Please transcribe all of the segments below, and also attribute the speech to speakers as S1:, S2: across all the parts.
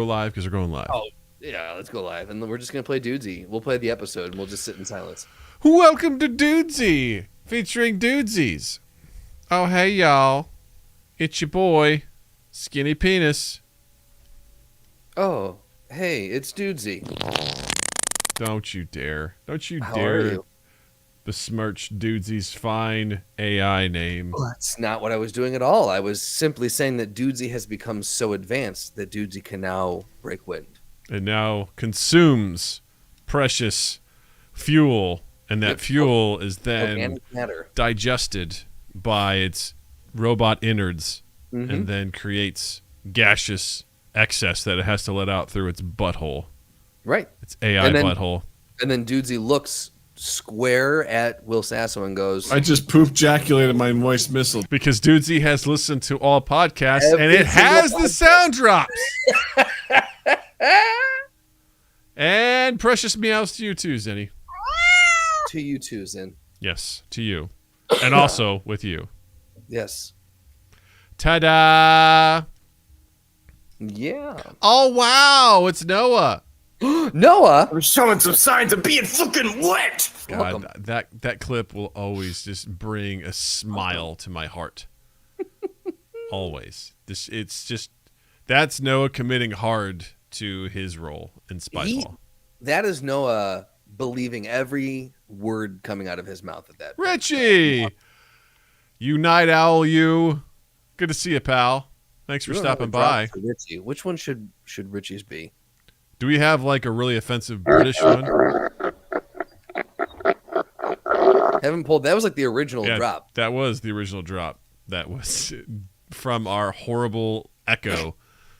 S1: Go live because we're going live.
S2: Oh, yeah, let's go live. And we're just going to play Dudesy. We'll play the episode and we'll just sit in silence.
S1: Welcome to Dudesy, featuring Dudesies. Oh, hey, y'all. It's your boy, Skinny Penis.
S2: Oh, hey, it's Dudesy.
S1: Don't you dare. Don't you
S2: How
S1: dare
S2: are you?
S1: besmirch Dudesy's fine AI name.
S2: Well, that's not what I was doing at all. I was simply saying that Dudesy has become so advanced that Dudesy can now break wind.
S1: And now consumes precious fuel. And that fuel is then
S2: Organic matter.
S1: digested by its robot innards and then creates gaseous excess that it has to let out through its butthole.
S2: Right.
S1: Its AI butthole.
S2: And then Dudesy looks square at Will Sasso and goes,
S3: I just poop ejaculated my moist missile.
S1: Because Dudesy has listened to all podcasts
S2: Every
S1: and it has
S2: single
S1: the sound drops. And precious meows to you too, Zenny.
S2: to you too, Zen.
S1: Yes, to you. And also with you.
S2: Yes.
S1: Ta-da!
S2: Yeah.
S1: Oh, wow, it's Noah.
S2: Noah.
S3: I'm showing some signs of being fucking wet.
S1: God, that clip will always just bring a smile to my heart. Always. That's Noah committing hard to his role in Spyfall.
S2: That is Noah believing every word coming out of his mouth at that point.
S1: Richie! You night owl, you. Good to see you, pal. Thanks for
S2: We don't have
S1: stopping
S2: a drop
S1: by.
S2: for Richie. Which one should Richie's be?
S1: Do we have like a really offensive British one?
S2: Haven't pulled. That was like the original drop.
S1: That was the original drop. That was from our horrible echo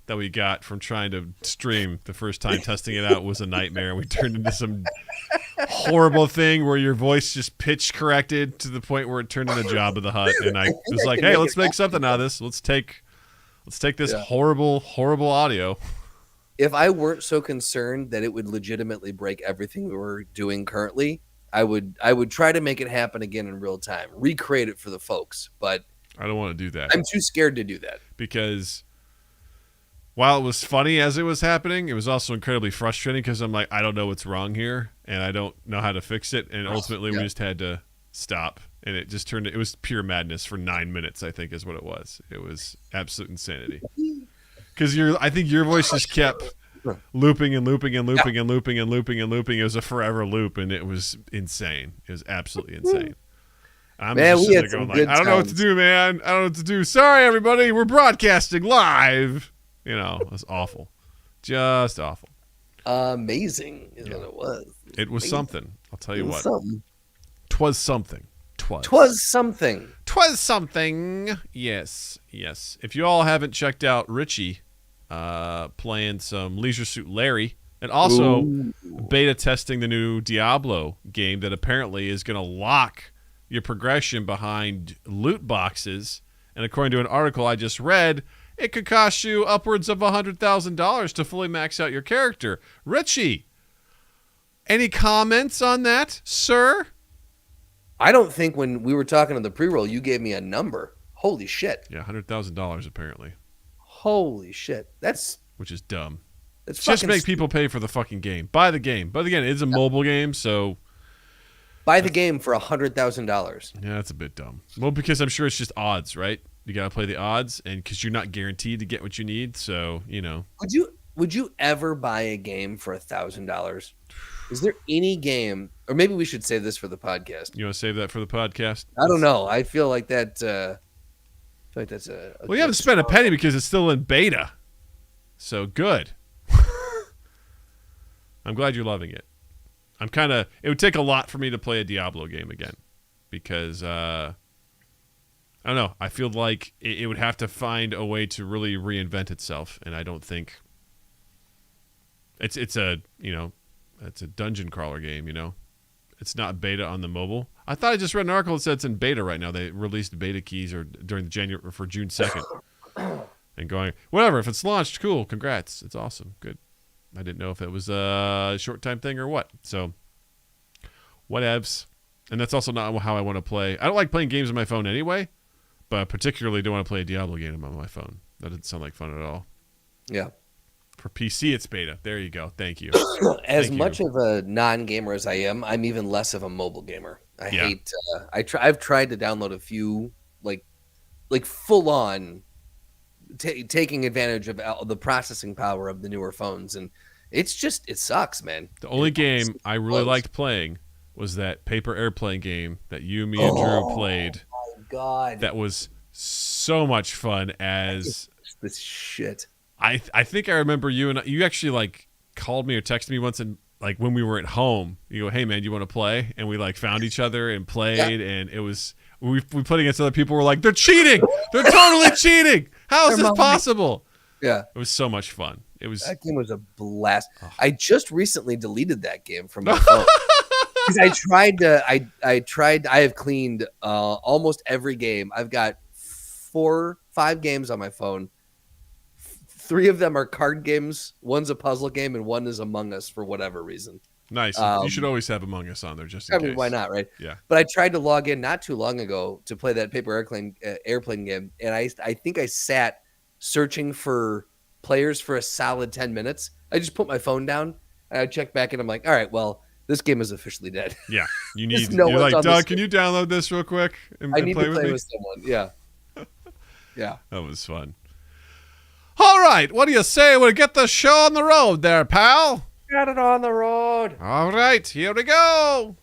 S1: that we got from trying to stream. The first time testing it out was a nightmare. We turned into some horrible thing where your voice just pitch corrected to the point where it turned into Jabba the Hutt. And I was like, hey, let's make something out of this. Let's take this horrible, horrible audio.
S2: If I weren't so concerned that it would legitimately break everything we were doing currently, I would try to make it happen again in real time, recreate it for the folks. But
S1: I don't want to do that.
S2: I'm too scared to do that.
S1: Because while it was funny as it was happening, it was also incredibly frustrating because I'm like, I don't know what's wrong here, and I don't know how to fix it. And ultimately, we just had to stop. And it just it was pure madness for 9 minutes, I think is what it was. It was absolute insanity. Because I think your voice just kept looping and looping and looping and looping and looping and looping. It was a forever loop, and it was insane. It was absolutely insane. I'm just sitting there going like, I don't know what to do, man. I don't know what to do. Sorry, everybody. We're broadcasting live. You know, it was awful. Just awful.
S2: Amazing is what it was.
S1: It was something. I'll tell you what.
S2: Something.
S1: 'Twas something.
S2: 'Twas something.
S1: 'Twas something. Yes. Yes. If you all haven't checked out Richie playing some Leisure Suit Larry and also beta testing the new Diablo game that apparently is going to lock your progression behind loot boxes. And according to an article I just read, it could cost you upwards of $100,000 to fully max out your character. Richie, any comments on that, sir?
S2: I don't think when we were talking on the pre-roll, you gave me a number. Holy shit.
S1: Yeah, $100,000 apparently.
S2: Holy shit.
S1: Which is dumb.
S2: That's
S1: Just make people pay for the fucking game. Buy the game. But again, it's a mobile game, so
S2: buy the game for $100,000.
S1: yeah, that's a bit dumb. Well, because I'm sure it's just odds, right? You got to play the odds, and because you're not guaranteed to get what you need, so, you know.
S2: Would you ever buy a game for $1,000? Is there any game, or maybe we should save this for the podcast?
S1: You want to save that for the podcast?
S2: I don't know. I feel like that. That's a.
S1: Well, you haven't spent a penny because it's still in beta. So good. I'm glad you're loving it. It would take a lot for me to play a Diablo game again because, I don't know. I feel like it would have to find a way to really reinvent itself. And I don't think it's a dungeon crawler game, you know, it's not beta on the mobile. I thought I just read an article that said it's in beta right now. They released beta keys during for June 2nd and going, whatever. If it's launched, cool. Congrats. It's awesome. Good. I didn't know if it was a short time thing or what. So whatevs. And that's also not how I want to play. I don't like playing games on my phone anyway, but particularly don't want to play a Diablo game on my phone. That doesn't sound like fun at all.
S2: Yeah.
S1: For PC, it's beta. There you go. Thank you.
S2: As
S1: Thank
S2: much
S1: you.
S2: of a non-gamer as I am, I'm even less of a mobile gamer. I
S1: Yeah.
S2: hate. I've tried to download a few like full on taking advantage of the processing power of the newer phones, and it sucks, man.
S1: The only game I really
S2: blows.
S1: liked playing was that paper airplane game that you, me, and Drew played.
S2: My God,
S1: That was so much fun. As
S2: this shit.
S1: I think I remember you actually like called me or texted me once, and like when we were at home, you go, "Hey man, you want to play?" And we like found each other and played, and it was we played against other people. We're like, "They're cheating! They're totally cheating! How is this possible?"
S2: Yeah,
S1: it was so much fun. It was
S2: that game was a blast. I just recently deleted that game from my phone. I tried. I have cleaned almost every game. I've got 5 games on my phone. 3 of them are card games. One's a puzzle game, and one is Among Us for whatever reason.
S1: nice. You should always have Among Us on there just in case.
S2: Why not, right?
S1: Yeah.
S2: But I tried to log in not too long ago to play that paper airplane game, and I think I sat searching for players for a solid 10 minutes. I just put my phone down, and I checked back, and I'm like, all right, well, this game is officially dead.
S1: Yeah, you need.
S2: no
S1: You're
S2: one's
S1: like,
S2: on
S1: Doug,
S2: this
S1: can you download this real quick and,
S2: I need
S1: play
S2: to
S1: with
S2: play
S1: me?
S2: with someone. Yeah. Yeah.
S1: That was fun. All right, what do you say we get the show on the road there, pal?
S2: Got it on the road.
S1: All right, here we go.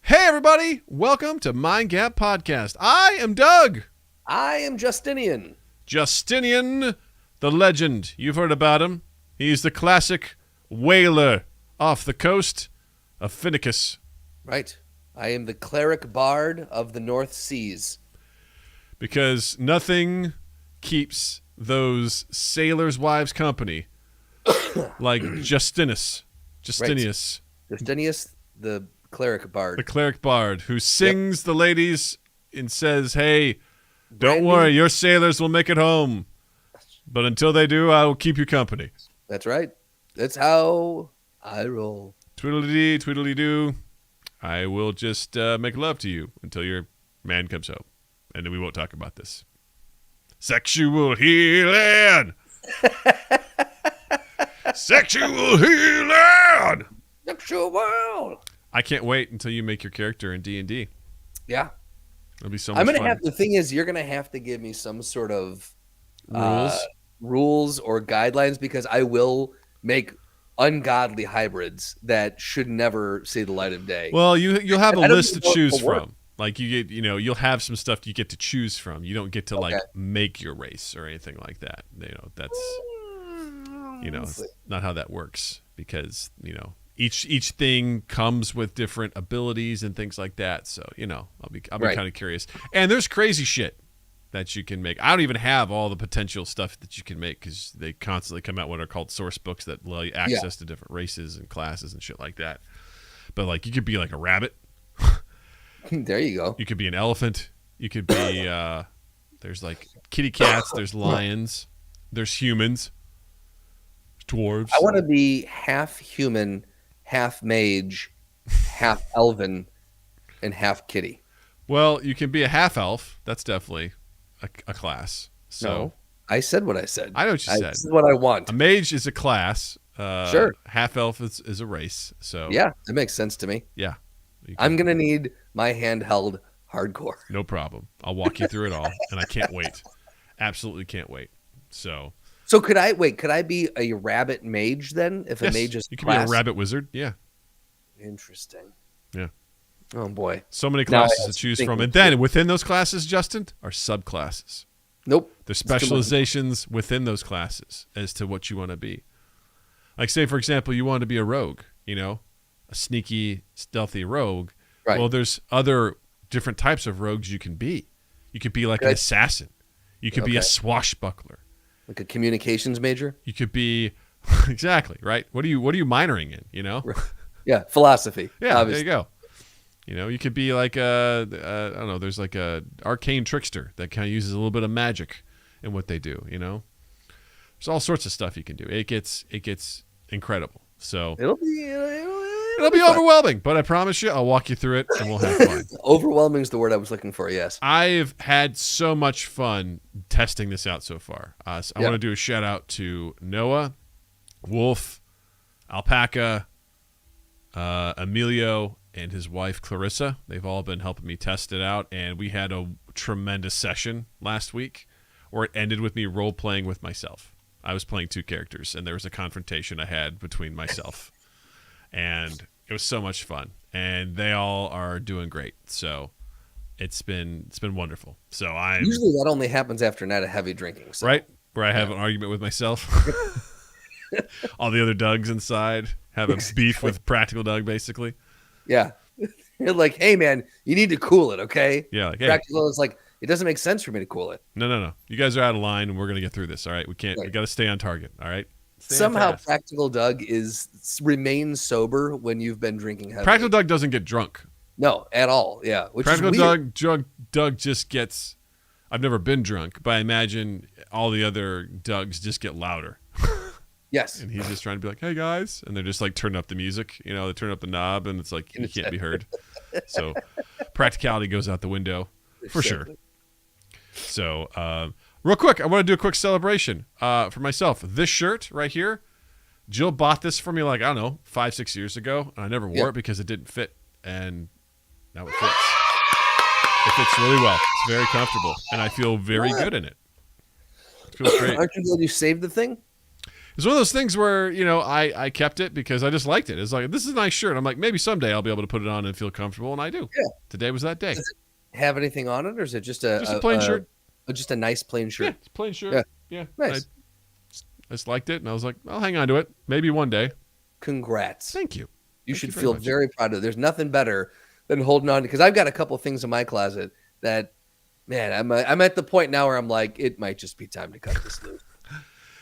S1: Hey, everybody. Welcome to Mind Gap Podcast. I am Doug.
S2: I am Justinian.
S1: Justinian, the legend. You've heard about him. He's the classic whaler off the coast of Finicus.
S2: Right. I am the cleric bard of the North Seas.
S1: Because nothing keeps those sailors' wives company like Justinius.
S2: Justinius, the cleric bard.
S1: The cleric bard who sings the ladies and says, hey, don't
S2: Brandy.
S1: worry, your sailors will make it home. But until they do, I will keep you company.
S2: That's right. That's how I roll.
S1: Tweedledee, tweedledee-doo. I will just make love to you until your man comes home. And then we won't talk about this. Sexual healing! Sexual healing!
S2: Sexual world.
S1: I can't wait until you make your character in D&D.
S2: Yeah.
S1: It'll be so much
S2: I'm gonna
S1: fun.
S2: have. The thing is, you're gonna have to give me some sort of
S1: Rules?
S2: or guidelines, because I will make ungodly hybrids that should never see the light of day.
S1: Well, you'll have a
S2: I don't
S1: list to
S2: even know if
S1: choose
S2: it'll work.
S1: from. Like you'll have some stuff you get to choose from. You don't get to like make your race or anything like that. That's it's not how that works, because each thing comes with different abilities and things like that. So I'll be kind of curious. And there's crazy shit that you can make. I don't even have all the potential stuff that you can make, because they constantly come out what are called source books that allow you access to different races and classes and shit like that. But like you could be like a rabbit.
S2: There you go.
S1: You could be an elephant. You could be there's like kitty cats, there's lions, there's humans, dwarves.
S2: I want to be half human, half mage, half elven, and half kitty.
S1: Well, you can be a half elf. That's definitely a class. So
S2: No, I said what I said.
S1: I know what you said.
S2: This is what I want.
S1: A mage is a class.
S2: Sure.
S1: Half elf is a race. So
S2: Yeah, that makes sense to me.
S1: yeah.
S2: I'm gonna need my handheld hardcore.
S1: No problem. I'll walk you through it all, and I can't wait. Absolutely can't wait. So
S2: could I be a rabbit mage then? If a mage is
S1: you could
S2: class?
S1: be a rabbit wizard. Yeah.
S2: Interesting.
S1: Yeah.
S2: Oh boy.
S1: So many
S2: Now I
S1: classes to
S2: was
S1: choose
S2: thinking
S1: from. And then within those classes, Justin, are subclasses.
S2: Nope.
S1: There's
S2: It's too much.
S1: specializations within those classes as to what you want to be. Like, say, for example, you want to be a rogue, a sneaky, stealthy rogue.
S2: Right.
S1: Well, there's other different types of rogues you can be. You could be like an assassin. You could be a swashbuckler.
S2: Like a communications major?
S1: You could be exactly, right? What are you minoring in,
S2: Yeah, philosophy.
S1: Yeah,
S2: obviously.
S1: there you go. You could be like I don't know, there's like a arcane trickster that kind of uses a little bit of magic in what they do, There's all sorts of stuff you can do. It gets incredible. So
S2: It'll be
S1: It'll be overwhelming, but I promise you, I'll walk you through it and we'll have fun.
S2: Overwhelming is the word I was looking for. Yes.
S1: I've had so much fun testing this out so far. So I want to do a shout out to Noah, Wolf, Alpaca, Emilio, and his wife Clarissa. They've all been helping me test it out, and we had a tremendous session last week where it ended with me role playing with myself. I was playing 2 characters, and there was a confrontation I had between myself, and it was so much fun. And they all are doing great, so it's been wonderful. So I
S2: usually that only happens after a night of heavy drinking, so.
S1: Right, where I have an argument with myself. All the other Dougs inside have a beef with Practical Doug, basically.
S2: Yeah. You're like, hey, man, you need to cool it, okay?
S1: Yeah, like, hey.
S2: Practical is like, it doesn't make sense for me to cool it.
S1: No. You guys are out of line, and we're going to get through this, all right? We got to stay on target, all right?
S2: Somehow Practical Doug remains sober when you've been drinking heavily.
S1: Practical Doug doesn't get drunk.
S2: No, at all, yeah. Which
S1: Practical
S2: is weird.
S1: Doug just gets, I've never been drunk, but I imagine all the other Dougs just get louder.
S2: Yes.
S1: And he's just trying to be like, hey, guys. And they're just like, turn up the music. You know, they turn up the knob, and it's like, you can't be heard. So practicality goes out the window for sure. So real quick, I want to do a quick celebration for myself. This shirt right here, Jill bought this for me like, I don't know, 5-6 years ago. And I never wore it because it didn't fit. And now it fits. It fits really well. It's very comfortable. And I feel very good in it. It feels great.
S2: Aren't you glad you saved the thing?
S1: It's one of those things where, you know, I kept it because I just liked it. It's like, this is a nice shirt. I'm like, maybe someday I'll be able to put it on and feel comfortable, and I do.
S2: Yeah.
S1: Today was that day.
S2: Does it have anything on it, or is it just a
S1: plain shirt?
S2: Just a nice plain shirt.
S1: Yeah, it's a plain shirt. Yeah.
S2: Nice.
S1: I just liked it, and I was like, I'll hang on to it. Maybe one day.
S2: Congrats.
S1: Thank you.
S2: You should feel very proud of it. There's nothing better than holding on, because I've got a couple of things in my closet that, man, I'm at the point now where I'm like, it might just be time to cut this loose.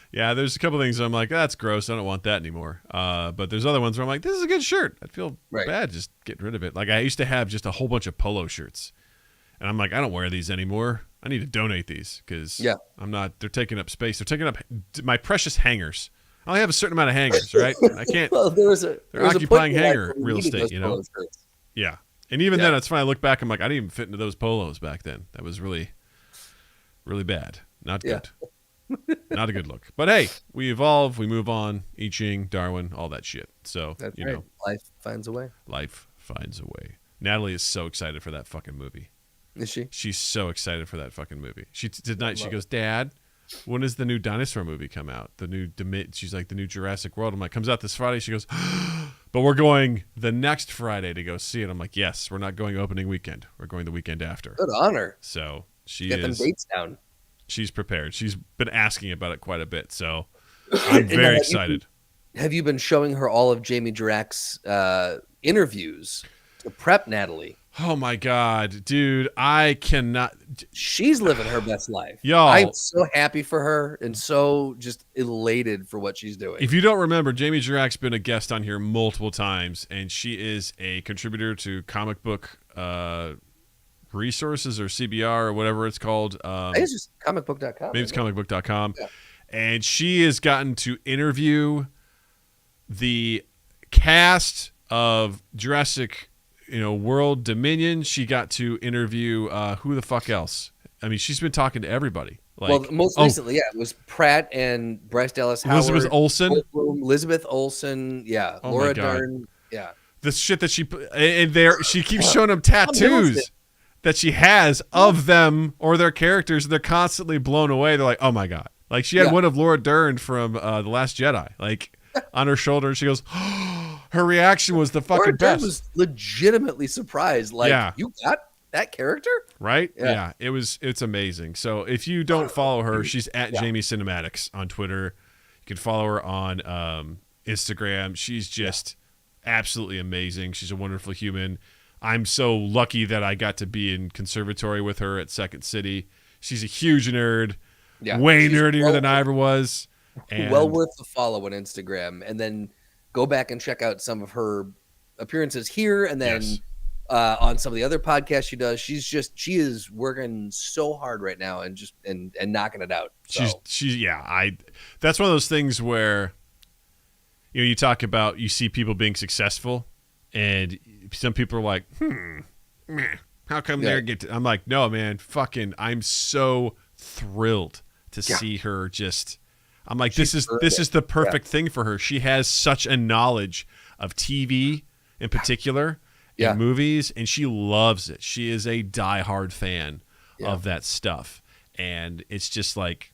S1: Yeah, there's a couple things I'm like, that's gross. I don't want that anymore. But there's other ones where I'm like, this is a good shirt. I'd feel bad just getting rid of it. Like I used to have just a whole bunch of polo shirts. And I'm like, I don't wear these anymore. I need to donate these because they're taking up space. They're taking up my precious hangers. I only have a certain amount of hangers, right? I can't.
S2: Well, they're
S1: occupying hanger real estate, you know? Yeah. And even then, it's funny. I look back, I'm like, I didn't even fit into those polos back then. That was really, really bad. Not good. Not a good look. But hey, we evolve, we move on. I Ching, Darwin, all that shit. So,
S2: that's
S1: you
S2: right.
S1: know.
S2: Life finds a way.
S1: Life finds a way. Natalie is so excited for that fucking movie.
S2: Is she?
S1: She's so excited for that fucking movie. She tonight she goes, Dad, when does the new dinosaur movie come out? She's like, the new Jurassic World. I'm like, comes out this Friday. She goes, but we're going the next Friday to go see it. I'm like, yes, we're not going opening weekend. We're going the weekend after.
S2: Good honor.
S1: So
S2: get them dates down.
S1: She's prepared. She's been asking about it quite a bit, so I'm very excited.
S2: Have you been showing her all of Jamie Drax's interviews to prep Natalie?
S1: Oh my God, dude, I cannot.
S2: She's living her best life.
S1: Y'all,
S2: I'm so happy for her and so just elated for what she's doing.
S1: If you don't remember, Jamie Drax's been a guest on here multiple times, and she is a contributor to comic book resources or CBR or whatever it's called.
S2: I think it's just comicbook.com.
S1: Maybe it's comicbook.com.
S2: Yeah.
S1: And she has gotten to interview the cast of Jurassic World Dominion. She got to interview who the fuck else? I mean, she's been talking to everybody.
S2: Most recently, it was Pratt and Bryce Dallas Howard. Elizabeth Olsen, yeah.
S1: Oh
S2: Laura Dern, yeah.
S1: The shit that she keeps showing them tattoos that she has of them or their characters, and they're constantly blown away. They're like, oh my God. Like she had one of Laura Dern from The Last Jedi, like on her shoulder, and she goes, her reaction was the fucking
S2: Laura Dern
S1: best.
S2: Was legitimately surprised. Like, you got that character?
S1: Right? Yeah. It's amazing. So if you don't follow her, she's at Jamie Cinematics on Twitter. You can follow her on Instagram. She's just absolutely amazing. She's a wonderful human. I'm so lucky that I got to be in conservatory with her at Second City. She's a huge nerd, way nerdier than I ever was. And
S2: well worth the follow on Instagram. And then go back and check out some of her appearances here, and then on some of the other podcasts she does. She is working so hard right now and just and knocking it out. So.
S1: That's one of those things where you talk about, you see people being successful And some people are like, meh, how come they get to? I'm like, no, man, I'm so thrilled to see her just. I'm like, this is the perfect thing for her. She has such a knowledge of TV in particular, and movies, and she loves it. She is a diehard fan of that stuff, and it's just like,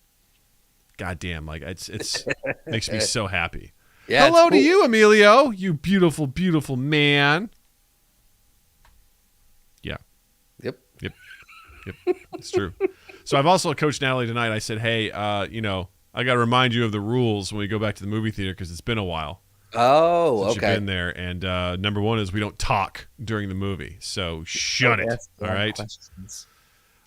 S1: goddamn, like it's makes me so happy. Yeah, hello to you, Emilio, you beautiful, beautiful man. Yeah. Yep. It's true. So I've also coached Natalie tonight. I said, hey, I got to remind you of the rules when we go back to the movie theater because it's been a while.
S2: Oh,
S1: since you've been there. And number one is we don't talk during the movie. So shut it. All right. Questions.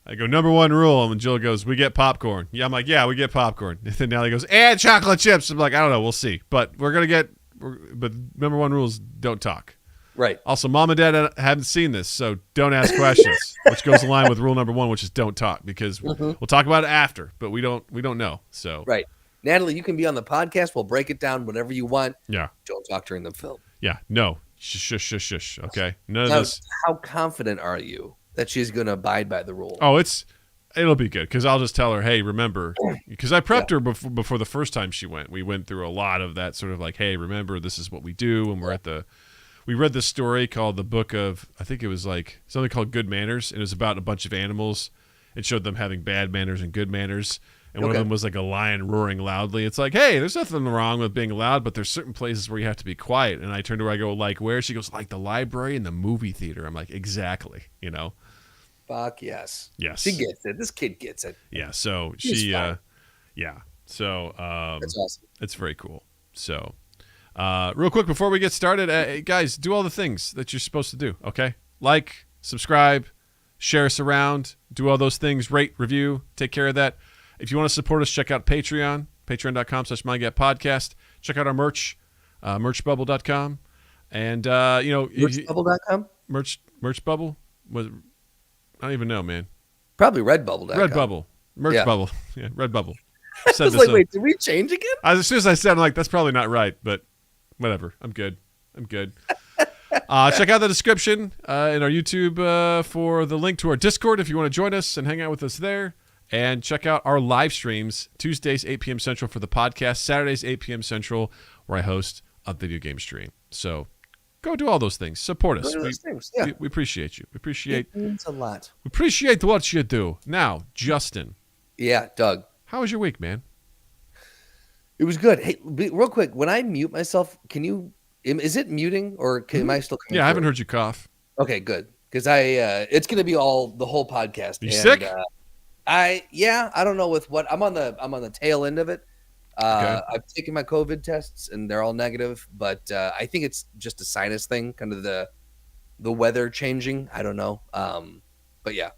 S1: I go, number one rule. And Jill goes, we get popcorn. Yeah, I'm like, yeah, we get popcorn. And then Natalie goes, and chocolate chips. I'm like, I don't know. We'll see. But but number one rule is don't talk.
S2: Right.
S1: Also, Mom and Dad haven't seen this, so don't ask questions, which goes in line with rule number one, which is don't talk, because we'll talk about it after, but we don't know. So
S2: right, Natalie, you can be on the podcast. We'll break it down whatever you want.
S1: Yeah.
S2: Don't talk during the film.
S1: Yeah. No. Shush. Okay. None of this.
S2: How confident are you that she's going to abide by the rule?
S1: Oh, it'll be good because I'll just tell her, hey, remember, because I prepped her before the first time she went. We went through a lot of that sort of like, hey, remember, this is what we do when we're at the. We read this story called the book of, I think it was like something called Good Manners. And it was about a bunch of animals. It showed them having bad manners and good manners. And one of them was like a lion roaring loudly. It's like, hey, there's nothing wrong with being loud, but there's certain places where you have to be quiet. And I turned to her, I go, like where? She goes, like the library and the movie theater. I'm like, exactly,
S2: Fuck yes.
S1: Yes.
S2: She gets it. This kid gets it.
S1: Yeah, so So that's awesome. It's very cool. So real quick before we get started, guys, do all the things that you're supposed to do, okay? Like, subscribe, share us around, do all those things, rate, review, take care of that. If you want to support us, check out Patreon, patreon.com/MyGetPodcast. Check out our merch, merchbubble.com. And,
S2: merchbubble.com?
S1: Merchbubble? I don't even know, man.
S2: Probably Redbubble.com.
S1: Redbubble. Merchbubble. Yeah, Redbubble.
S2: I was like, wait, did we change again?
S1: As soon as I said, I'm like, that's probably not right, but whatever. I'm good. Check out the description in our YouTube for the link to our Discord if you want to join us and hang out with us there. And check out our live streams, Tuesdays, 8 p.m. Central for the podcast, Saturdays, 8 p.m. Central, where I host a video game stream. So go do all those things. Support us. We appreciate you. It
S2: means a lot.
S1: We appreciate what you do. Now, Justin.
S2: Yeah, Doug.
S1: How was your week, man?
S2: It was good. Hey, real quick, when I mute myself, is it muting or am I still coming
S1: I haven't heard you cough.
S2: Okay, good. Because it's going to be the whole podcast.
S1: Are you sick?
S2: I don't know with what I'm on the tail end of it. Okay. I've taken my COVID tests and they're all negative, but I think it's just a sinus thing, kind of the weather changing. I don't know. But yeah,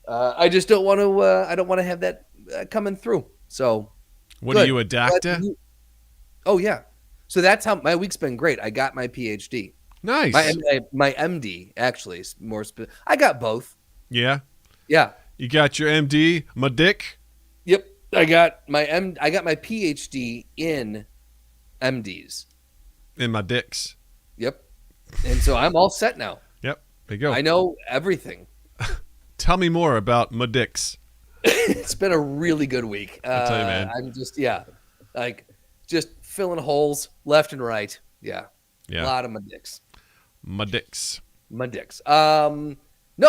S2: I just don't want to. I don't want to have that coming through. So,
S1: what are you, a doctor?
S2: Oh yeah. So that's how my week's been great. I got my PhD.
S1: Nice.
S2: My MD actually is more. I got both.
S1: Yeah.
S2: Yeah.
S1: You got your MD, my dick.
S2: Yep. I got my PhD in MDs.
S1: In my dicks.
S2: Yep. And so I'm all set now.
S1: Yep. There you go.
S2: I know everything.
S1: Tell me more about my dicks.
S2: It's been a really good week.
S1: I'll tell you, man.
S2: I'm just filling holes left and right. Yeah.
S1: Yeah.
S2: A lot of my dicks.
S1: My dicks.
S2: No,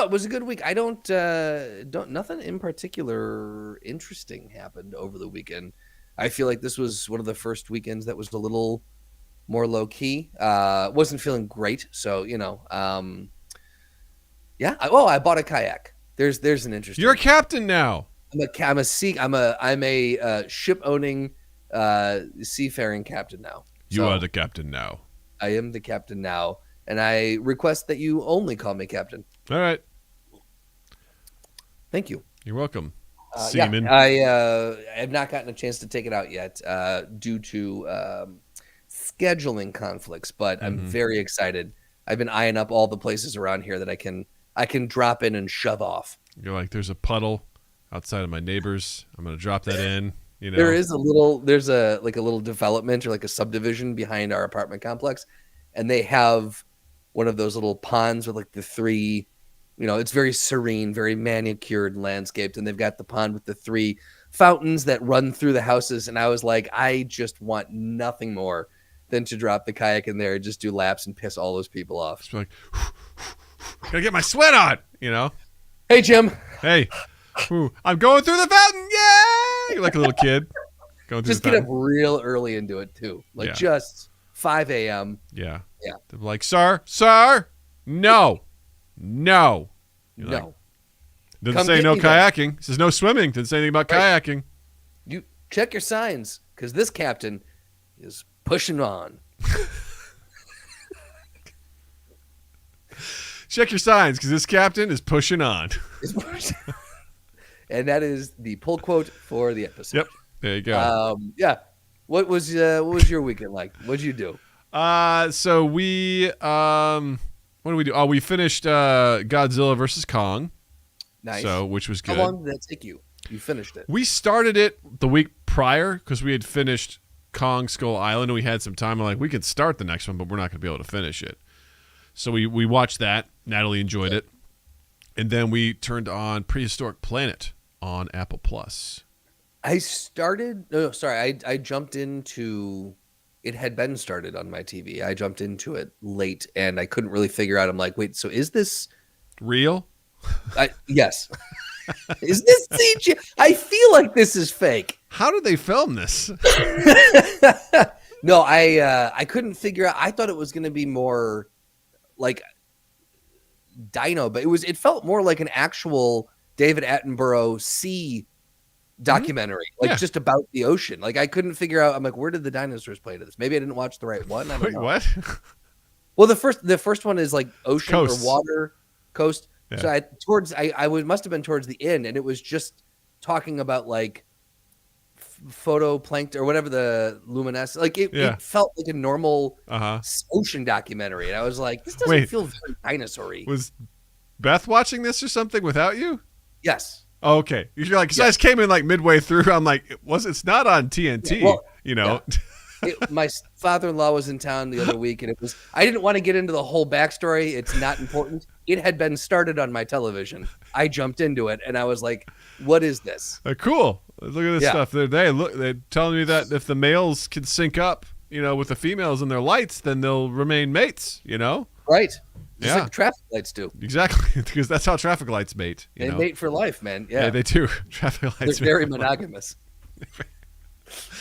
S2: it was a good week. I don't nothing in particular interesting happened over the weekend. I feel like this was one of the first weekends that was a little more low key. Wasn't feeling great, so yeah. I bought a kayak. There's an interesting.
S1: You're a captain now.
S2: I'm a ship owning seafaring captain now.
S1: You are the captain now.
S2: I am the captain now, and I request that you only call me captain.
S1: All right.
S2: Thank you.
S1: You're welcome. Seaman.
S2: Yeah, I have not gotten a chance to take it out yet due to scheduling conflicts, but I'm very excited. I've been eyeing up all the places around here that I can drop in and shove off.
S1: You're like, there's a puddle outside of my neighbor's. I'm going to drop that in.
S2: There's a little development or like a subdivision behind our apartment complex, and they have one of those little ponds with like the three, it's very serene, very manicured landscaped, and they've got the pond with the three fountains that run through the houses. And I was like, I just want nothing more than to drop the kayak in there and just do laps and piss all those people off.
S1: Just be like, gotta get my sweat on,
S2: Hey, Jim.
S1: Hey, I'm going through the fountain. Yay! You're like a little kid going through
S2: Just
S1: the
S2: get up
S1: fountain.
S2: real early into it too. Just 5 a.m.
S1: Yeah.
S2: Yeah.
S1: They're like, sir, no. You're like,
S2: No.
S1: didn't
S2: Come
S1: say
S2: get
S1: no
S2: me then.
S1: kayaking. It says no swimming. Didn't say anything about
S2: Right.
S1: kayaking.
S2: You check your signs because this captain is pushing on.
S1: Check your signs because this captain is pushing on.
S2: And that is the pull quote for the episode.
S1: Yep. There you go.
S2: Yeah. What was your weekend like? What'd you do?
S1: So we what did we do? Oh, we finished Godzilla versus Kong.
S2: Nice.
S1: So which was good.
S2: How long did that take you? You finished it.
S1: We started it the week prior because we had finished Kong Skull Island and we had some time. I'm like, we could start the next one, but we're not going to be able to finish it. So we watched that. Natalie enjoyed it. And then we turned on Prehistoric Planet on Apple Plus.
S2: I jumped into it had been started on my TV. I jumped into it late and I couldn't really figure out. I'm like, wait, so is this
S1: Real?
S2: yes. Is this CG? I feel like this is fake.
S1: How did they film this?
S2: No, I couldn't figure out. I thought it was going to be more like Dino, but it felt more like an actual David Attenborough sea documentary, just about the ocean. Like I couldn't figure out. I'm like, where did the dinosaurs play to this? Maybe I didn't watch the right one. I don't
S1: Wait,
S2: know.
S1: what?
S2: Well, the first one is like ocean
S1: Coasts.
S2: or water coast.
S1: Yeah.
S2: So I must have been towards the end, and it was just talking about like photoplankton or whatever the luminescence. Like it felt like a normal ocean documentary, and I was like, this doesn't feel very dinosaur-y.
S1: Was Beth watching this or something without you?
S2: Yes.
S1: Oh, okay. You're like, because I just came in like midway through. I'm like, it's not on TNT,
S2: Yeah, my father-in-law was in town the other week, and I didn't want to get into the whole backstory. It's not important. It had been started on my television. I jumped into it, and I was like, what is this?
S1: Cool. Look at this stuff. They're telling me that if the males can sync up, with the females and their lights, then they'll remain mates,
S2: Right. Just like traffic lights do.
S1: Exactly. Because that's how traffic lights mate.
S2: They mate for life, man. Yeah,
S1: they do. Traffic lights.
S2: They're very monogamous.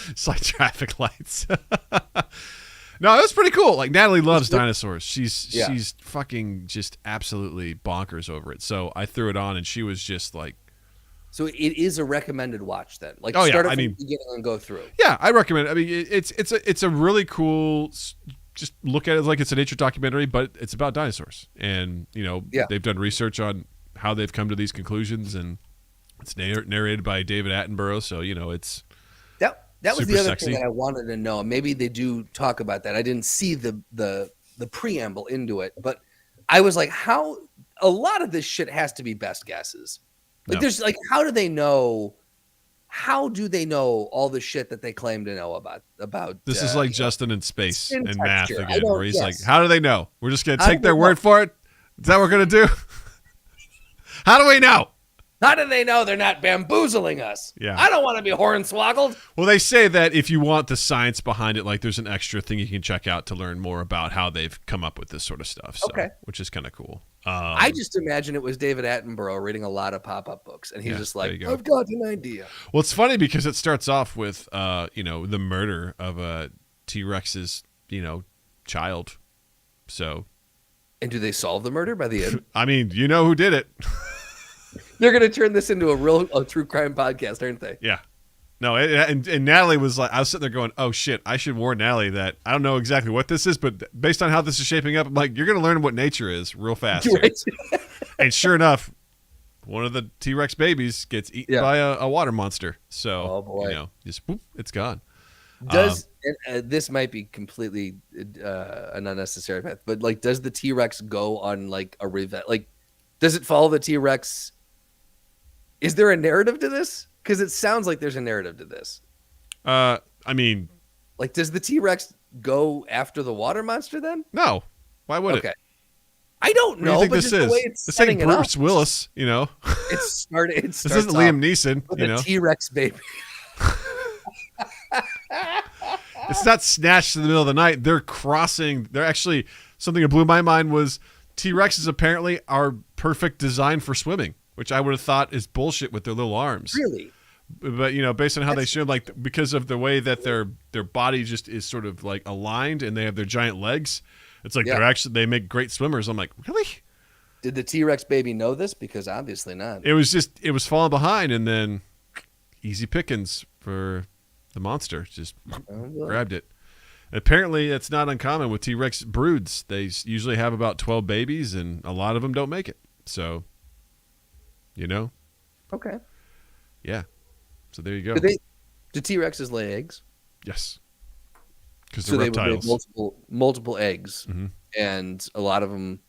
S1: It's like traffic lights. No, it was pretty cool. Like Natalie loves dinosaurs. She's fucking just absolutely bonkers over it. So I threw it on, and she was just like.
S2: So it is a recommended watch then. Like
S1: start
S2: it from the beginning and go through.
S1: Yeah, I recommend it. I mean, it's a really cool. Just look at it like it's a nature documentary, but it's about dinosaurs, and they've done research on how they've come to these conclusions, and it's narrated by David Attenborough. So it's.
S2: That was
S1: super
S2: the other
S1: sexy
S2: thing that I wanted to know. Maybe they do talk about that. I didn't see the preamble into it, but I was like, how a lot of this shit has to be best guesses. Like there's like, how do they know all the shit that they claim to know about
S1: this is like Justin in space and math
S2: texture.
S1: again, where he's like, how do they know? We're just going to take their word for it? Is that what we're going to do? How do we know?
S2: How do they know they're not bamboozling us?
S1: Yeah.
S2: I don't want to be hornswoggled.
S1: Well, they say that if you want the science behind it, like there's an extra thing you can check out to learn more about how they've come up with this sort of stuff. So, which is kind of cool.
S2: I just imagine it was David Attenborough reading a lot of pop-up books, and he's just like, I've got an idea.
S1: Well, it's funny because it starts off with, the murder of a T-Rex's, child. So.
S2: And do they solve the murder by the end?
S1: I mean, you know who did it.
S2: They're going to turn this into a true crime podcast, aren't they?
S1: Yeah. No, and Natalie was like, I was sitting there going, oh, shit, I should warn Natalie that I don't know exactly what this is, but based on how this is shaping up, I'm like, you're going to learn what nature is real fast.
S2: Right.
S1: And sure enough, one of the T-Rex babies gets eaten by a water monster. So, just whoop, it's gone.
S2: This might be completely an unnecessary path, but like, does the T-Rex go on like a revenge? Like, does it follow the T-Rex? Is there a narrative to this? Because it sounds like there's a narrative to this.
S1: I mean,
S2: like, does the T-Rex go after the water monster then?
S1: No. Why would it?
S2: I don't
S1: What do you
S2: know,
S1: think
S2: but
S1: this
S2: just the way
S1: is?
S2: it's
S1: This
S2: setting
S1: ain't
S2: it up.
S1: Bruce Willis, you know.
S2: It started.
S1: This isn't Liam Neeson,
S2: with
S1: you
S2: a
S1: know.
S2: T-Rex baby.
S1: It's not snatched in the middle of the night. They're crossing. They're actually something that blew my mind was T-Rexes apparently are perfect design for swimming, which I would have thought is bullshit with their little arms.
S2: Really?
S1: But you know, based on how they swim, like because of the way that their body just is sort of like aligned, and they have their giant legs, it's like they make great swimmers. I'm like, really?
S2: Did the T-Rex baby know this? Because obviously not.
S1: It was falling behind, and then easy pickings for the monster. Just grabbed it. Apparently, it's not uncommon with T-Rex broods. They usually have about 12 babies, and a lot of them don't make it. So, you know.
S2: Okay.
S1: Yeah. So there you go.
S2: Do T-Rexes lay eggs?
S1: Yes. Because
S2: So
S1: they're
S2: they would
S1: reptiles.
S2: lay multiple eggs,
S1: Mm-hmm.
S2: and a lot of them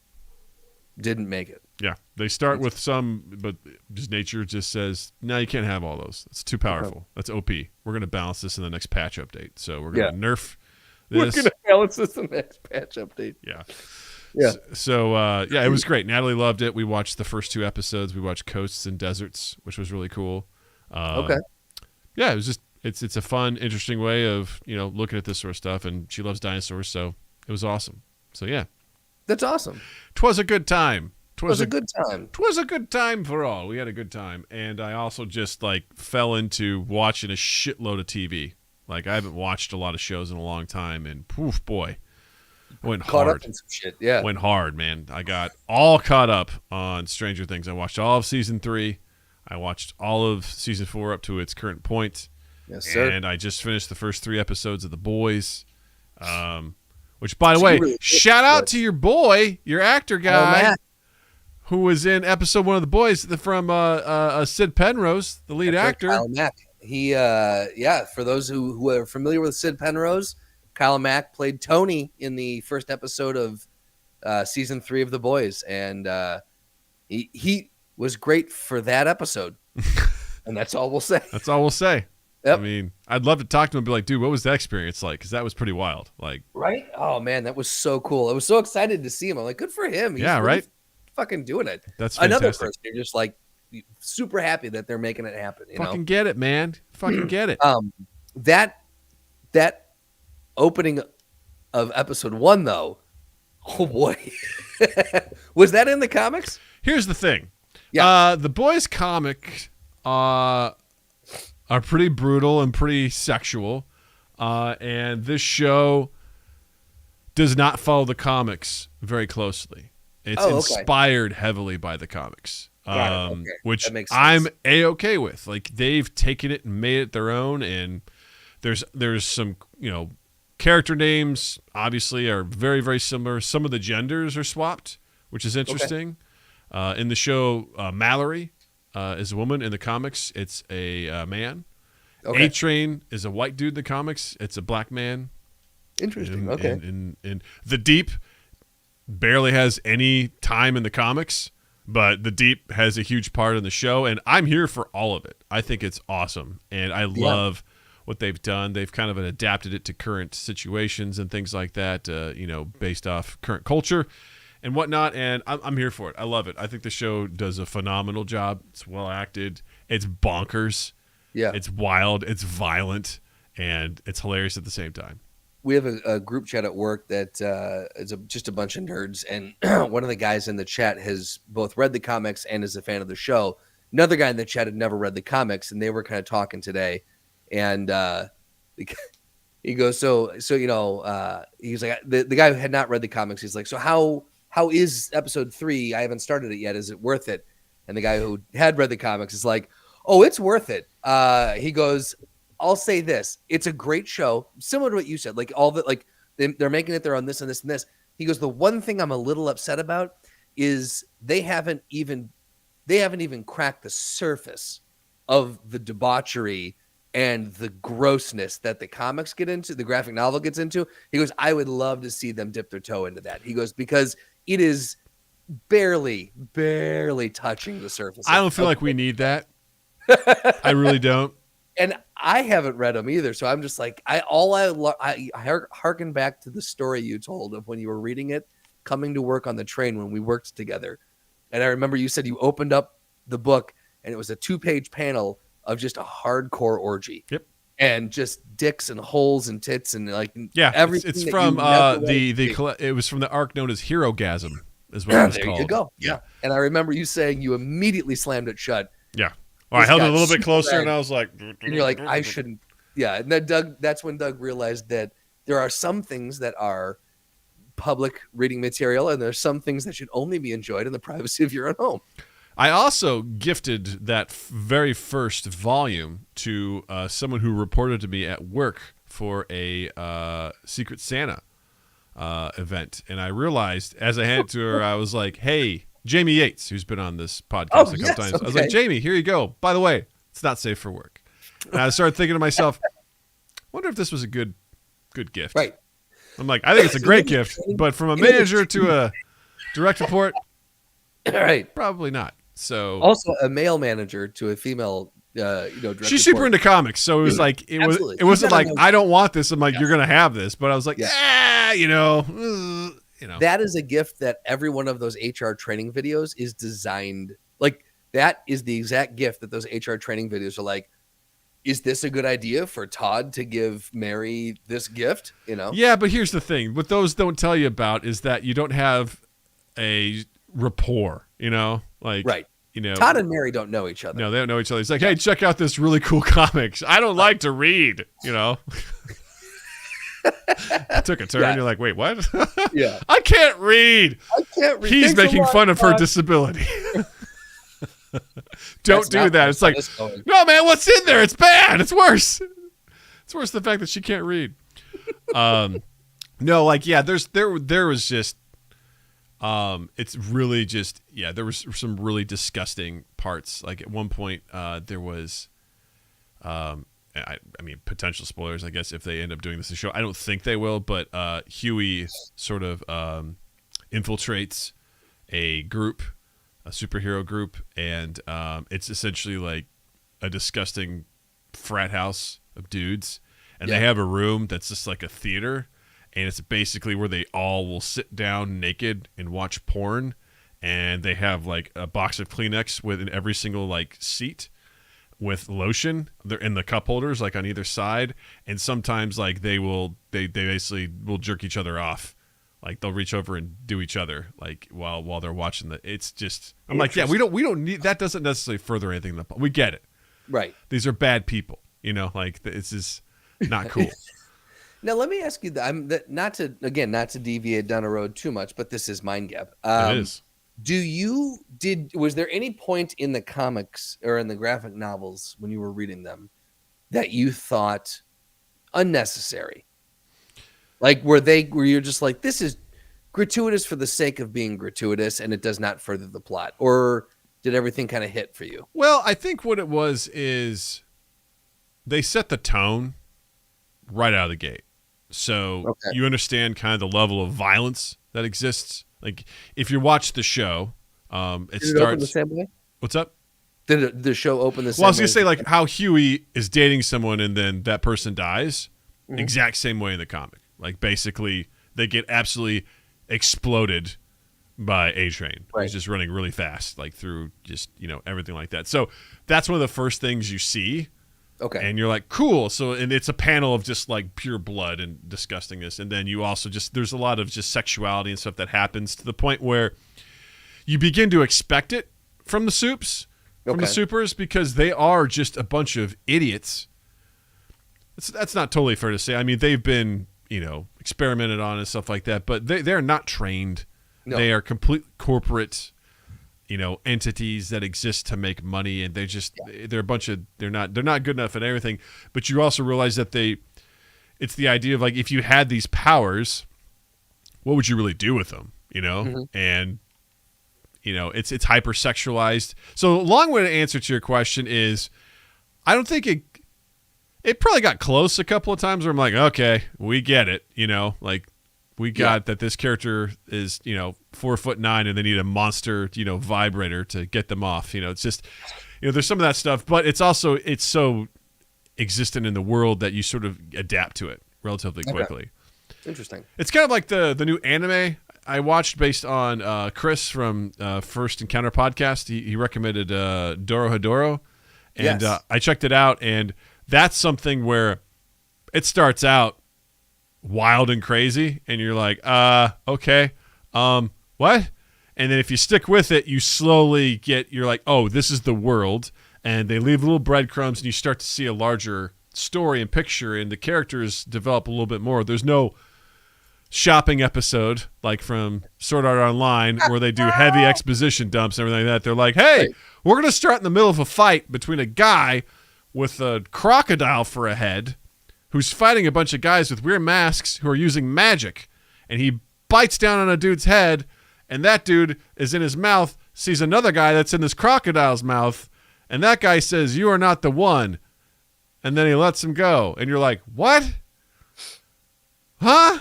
S2: didn't make it.
S1: Yeah, they start with some, but just nature just says, no, you can't have all those. It's too powerful. That's OP. We're going to balance this in the next patch update. So we're going to nerf this.
S2: We're going to balance this in the next patch update.
S1: Yeah.
S2: Yeah.
S1: So it was great. Natalie loved it. We watched the first 2 episodes. We watched Coasts and Deserts, which was really cool.
S2: Okay.
S1: Yeah, it was just it's a fun, interesting way of looking at this sort of stuff, and she loves dinosaurs, so it was awesome. So yeah,
S2: that's awesome.
S1: 'Twas a good time.
S2: It was a good time.
S1: 'Twas a good time for all. We had a good time, and I also just fell into watching a shitload of TV. Like I haven't watched a lot of shows in a long time, and poof, boy, I went
S2: Caught
S1: hard.
S2: up in some shit. Yeah,
S1: went hard, man. I got all caught up on Stranger Things. I watched all of season 3. I watched all of season 4 up to its current point.
S2: Yes, sir.
S1: And I just finished the first 3 episodes of The Boys. Which, by the way,
S2: really
S1: shout out to your boy, your actor guy,
S2: Matt.
S1: who was in episode 1 of The Boys from Sid Penrose, the lead actor.
S2: Kyle Mack. He, for those who are familiar with Sid Penrose, Kyle Mack played Tony in the first episode of season 3 of The Boys, and he was great for that episode. And that's all we'll say.
S1: That's all we'll say.
S2: Yep.
S1: I mean, I'd love to talk to him and be like, dude, what was that experience like? Because that was pretty wild.
S2: Right? Oh, man, that was so cool. I was so excited to see him. I'm like, good for him. He's really
S1: right?
S2: fucking doing it.
S1: That's
S2: another
S1: fantastic.
S2: person. You're just super happy that they're making it happen.
S1: Fucking get it, man. Fucking get it.
S2: That opening of episode 1, though, oh boy, was that in the comics?
S1: Here's the thing.
S2: Yeah.
S1: The Boys comic are pretty brutal and pretty sexual. And this show does not follow the comics very closely. It's inspired heavily by the comics. Which
S2: that makes sense.
S1: I'm A-okay with. They've taken it and made it their own, and there's some, character names obviously are very, very similar. Some of the genders are swapped, which is interesting. In the show, Mallory is a woman. In the comics, it's a man.
S2: Okay.
S1: A-Train is a white dude in the comics. It's a black man.
S2: Interesting.
S1: And The Deep barely has any time in the comics, but The Deep has a huge part in the show, and I'm here for all of it. I think it's awesome, and I love what they've done. They've kind of adapted it to current situations and things like that, based off current culture and whatnot, and I'm here for it. I love it. I think the show does a phenomenal job. It's well acted. It's bonkers.
S2: Yeah.
S1: It's wild. It's violent, and it's hilarious at the same time.
S2: We have a group chat at work that is just a bunch of nerds, and one of the guys in the chat has both read the comics and is a fan of the show. Another guy in the chat had never read the comics, and they were kind of talking today, and he goes, so he's like, the guy who had not read the comics, he's like, so how is episode 3? I haven't started it yet. Is it worth it? And the guy who had read the comics is like, oh, it's worth it. He goes, I'll say this. It's a great show. Similar to what you said, they're making it their own, this and this and this. He goes, the one thing I'm a little upset about is they haven't even cracked the surface of the debauchery and the grossness that the comics get into, the graphic novel gets into. He goes, I would love to see them dip their toe into that. He goes, because it is barely touching the surface.
S1: I don't feel like we need that. I really don't.
S2: And I haven't read them either, so I'm just like, I harken back to the story you told of when you were reading it, coming to work on the train when we worked together. And I remember you said you opened up the book and it was a 2-page panel of just a hardcore orgy.
S1: Yep.
S2: And just dicks and holes and tits and like
S1: everything. It's from it was from the arc known as Herogasm, is what it was called.
S2: There you go. Yeah. And I remember you saying you immediately slammed it shut.
S1: Yeah. Well, I held it a little bit closer and I was like,
S2: and you're like, I shouldn't. Yeah. And then that's when Doug realized that there are some things that are public reading material and there's some things that should only be enjoyed in the privacy of your own home.
S1: I also gifted that very first volume to someone who reported to me at work for a Secret Santa event. And I realized as I handed it to her, I was like, hey, Jamie Yates, who's been on this podcast a couple times. Okay. I was like, Jamie, here you go. By the way, it's not safe for work. And I started thinking to myself, wonder if this was a good gift.
S2: Right.
S1: I'm like, I think it's a great gift, but from a manager to a direct report,
S2: right,
S1: probably not. So
S2: also a male manager to a female, direct
S1: she's super into comics, so it was like it wasn't like I don't want this. I'm like you're gonna have this, but I was like,
S2: That is a gift that every one of those HR training videos is designed like. That is the exact gift that those HR training videos are like. Is this a good idea for Todd to give Mary this gift?
S1: Yeah, but here's the thing: what those don't tell you about is that you don't have a rapport. Like
S2: right. Todd and Mary don't know each other.
S1: No, they don't know each other. It's like, hey, check out this really cool comics. I don't like to read. It took a turn. Yeah. You're like, wait, what?
S2: Yeah,
S1: I can't read. He's making fun of her disability. Don't do that. It's like, no, man, what's in there? It's bad. It's worse. It's worse than the fact that she can't read. No, like, yeah, there was just, it's really just, yeah, there was some really disgusting parts. Like at one point, there was, I mean, potential spoilers, I guess, if they end up doing this in the show. I don't think they will, but Huey sort of infiltrates a superhero group, and it's essentially like a disgusting frat house of dudes, and they have a room that's just like a theater, and it's basically where they all will sit down naked and watch porn, and they have like a box of Kleenex within every single like seat with lotion. They're in the cup holders like on either side, and sometimes like they basically will jerk each other off. Like they'll reach over and do each other like while they're watching it's just I'm like, yeah, we don't need that. Doesn't necessarily further anything. We get it,
S2: right? These
S1: are bad people, like this is not cool.
S2: Now let me ask you not to deviate down a road too much, but this is Mind Gap.
S1: It is.
S2: Was there any point in the comics or in the graphic novels when you were reading them that you thought unnecessary? Like where you're just like, this is gratuitous for the sake of being gratuitous and it does not further the plot? Or did everything kind of hit for you?
S1: Well, I think what it was is they set the tone right out of the gate. So you understand kind of the level of violence that exists. Like if you watch the show, it starts
S2: open the same way?
S1: What's up?
S2: Did the show open the same way?
S1: Well, I was going to say like how Huey is dating someone and then that person dies. Mm-hmm. Exact same way in the comic. Like basically they get absolutely exploded by A-Train. Right. He's just running really fast, like through just, everything like that. So that's one of the first things you see.
S2: Okay.
S1: And you're like, cool. So, and it's a panel of just like pure blood and disgustingness. And then you also there's a lot of just sexuality and stuff that happens to the point where you begin to expect it from the supers, because they are just a bunch of idiots. That's not totally fair to say. I mean, they've been, experimented on and stuff like that, but they're not trained. No. They are complete corporate, entities that exist to make money, and they're a bunch of they're not good enough at everything. But you also realize that it's the idea of like, if you had these powers, what would you really do with them? Mm-hmm. And it's hypersexualized. So long-winded answer to your question is, I don't think it probably got close a couple of times where I'm like, okay, we get it. Like we got that this character is, 4'9" and they need a monster, vibrator to get them off. It's just, there's some of that stuff, but it's so existent in the world that you sort of adapt to it relatively quickly.
S2: Interesting.
S1: It's kind of like the new anime. I watched based on Chris from First Encounter podcast. He recommended Dorohedoro, and
S2: Yes.
S1: I checked it out, and that's something where it starts out wild and crazy, and you're like, okay, what? And then if you stick with it, you slowly you're like, oh, this is the world, and they leave little breadcrumbs, and you start to see a larger story and picture, and the characters develop a little bit more. There's no shopping episode like from Sword Art Online where they do heavy exposition dumps and everything like that. They're like, hey, we're going to start in the middle of a fight between a guy with a crocodile for a head who's fighting a bunch of guys with weird masks who are using magic, and he bites down on a dude's head, and that dude is in his mouth, sees another guy that's in this crocodile's mouth, and that guy says, you are not the one, and then he lets him go, and you're like, what? Huh?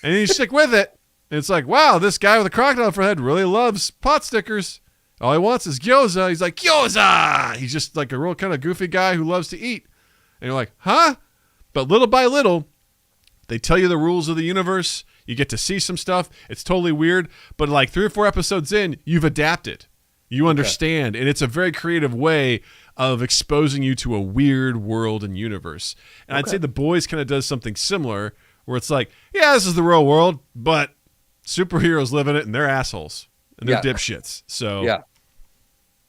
S1: And you stick with it, and it's like, wow, this guy with a crocodile for a head really loves pot stickers. All he wants is gyoza. He's like, gyoza! He's just like a real kind of goofy guy who loves to eat. And you're like, huh? But little by little, they tell you the rules of the universe. You get to see some stuff. It's totally weird. But like 3 or 4 episodes in, you've adapted. You understand. And it's a very creative way of exposing you to a weird world and universe. And I'd say The Boys kind of does something similar where it's like, yeah, this is the real world, but superheroes live in it and they're assholes and they're dipshits. So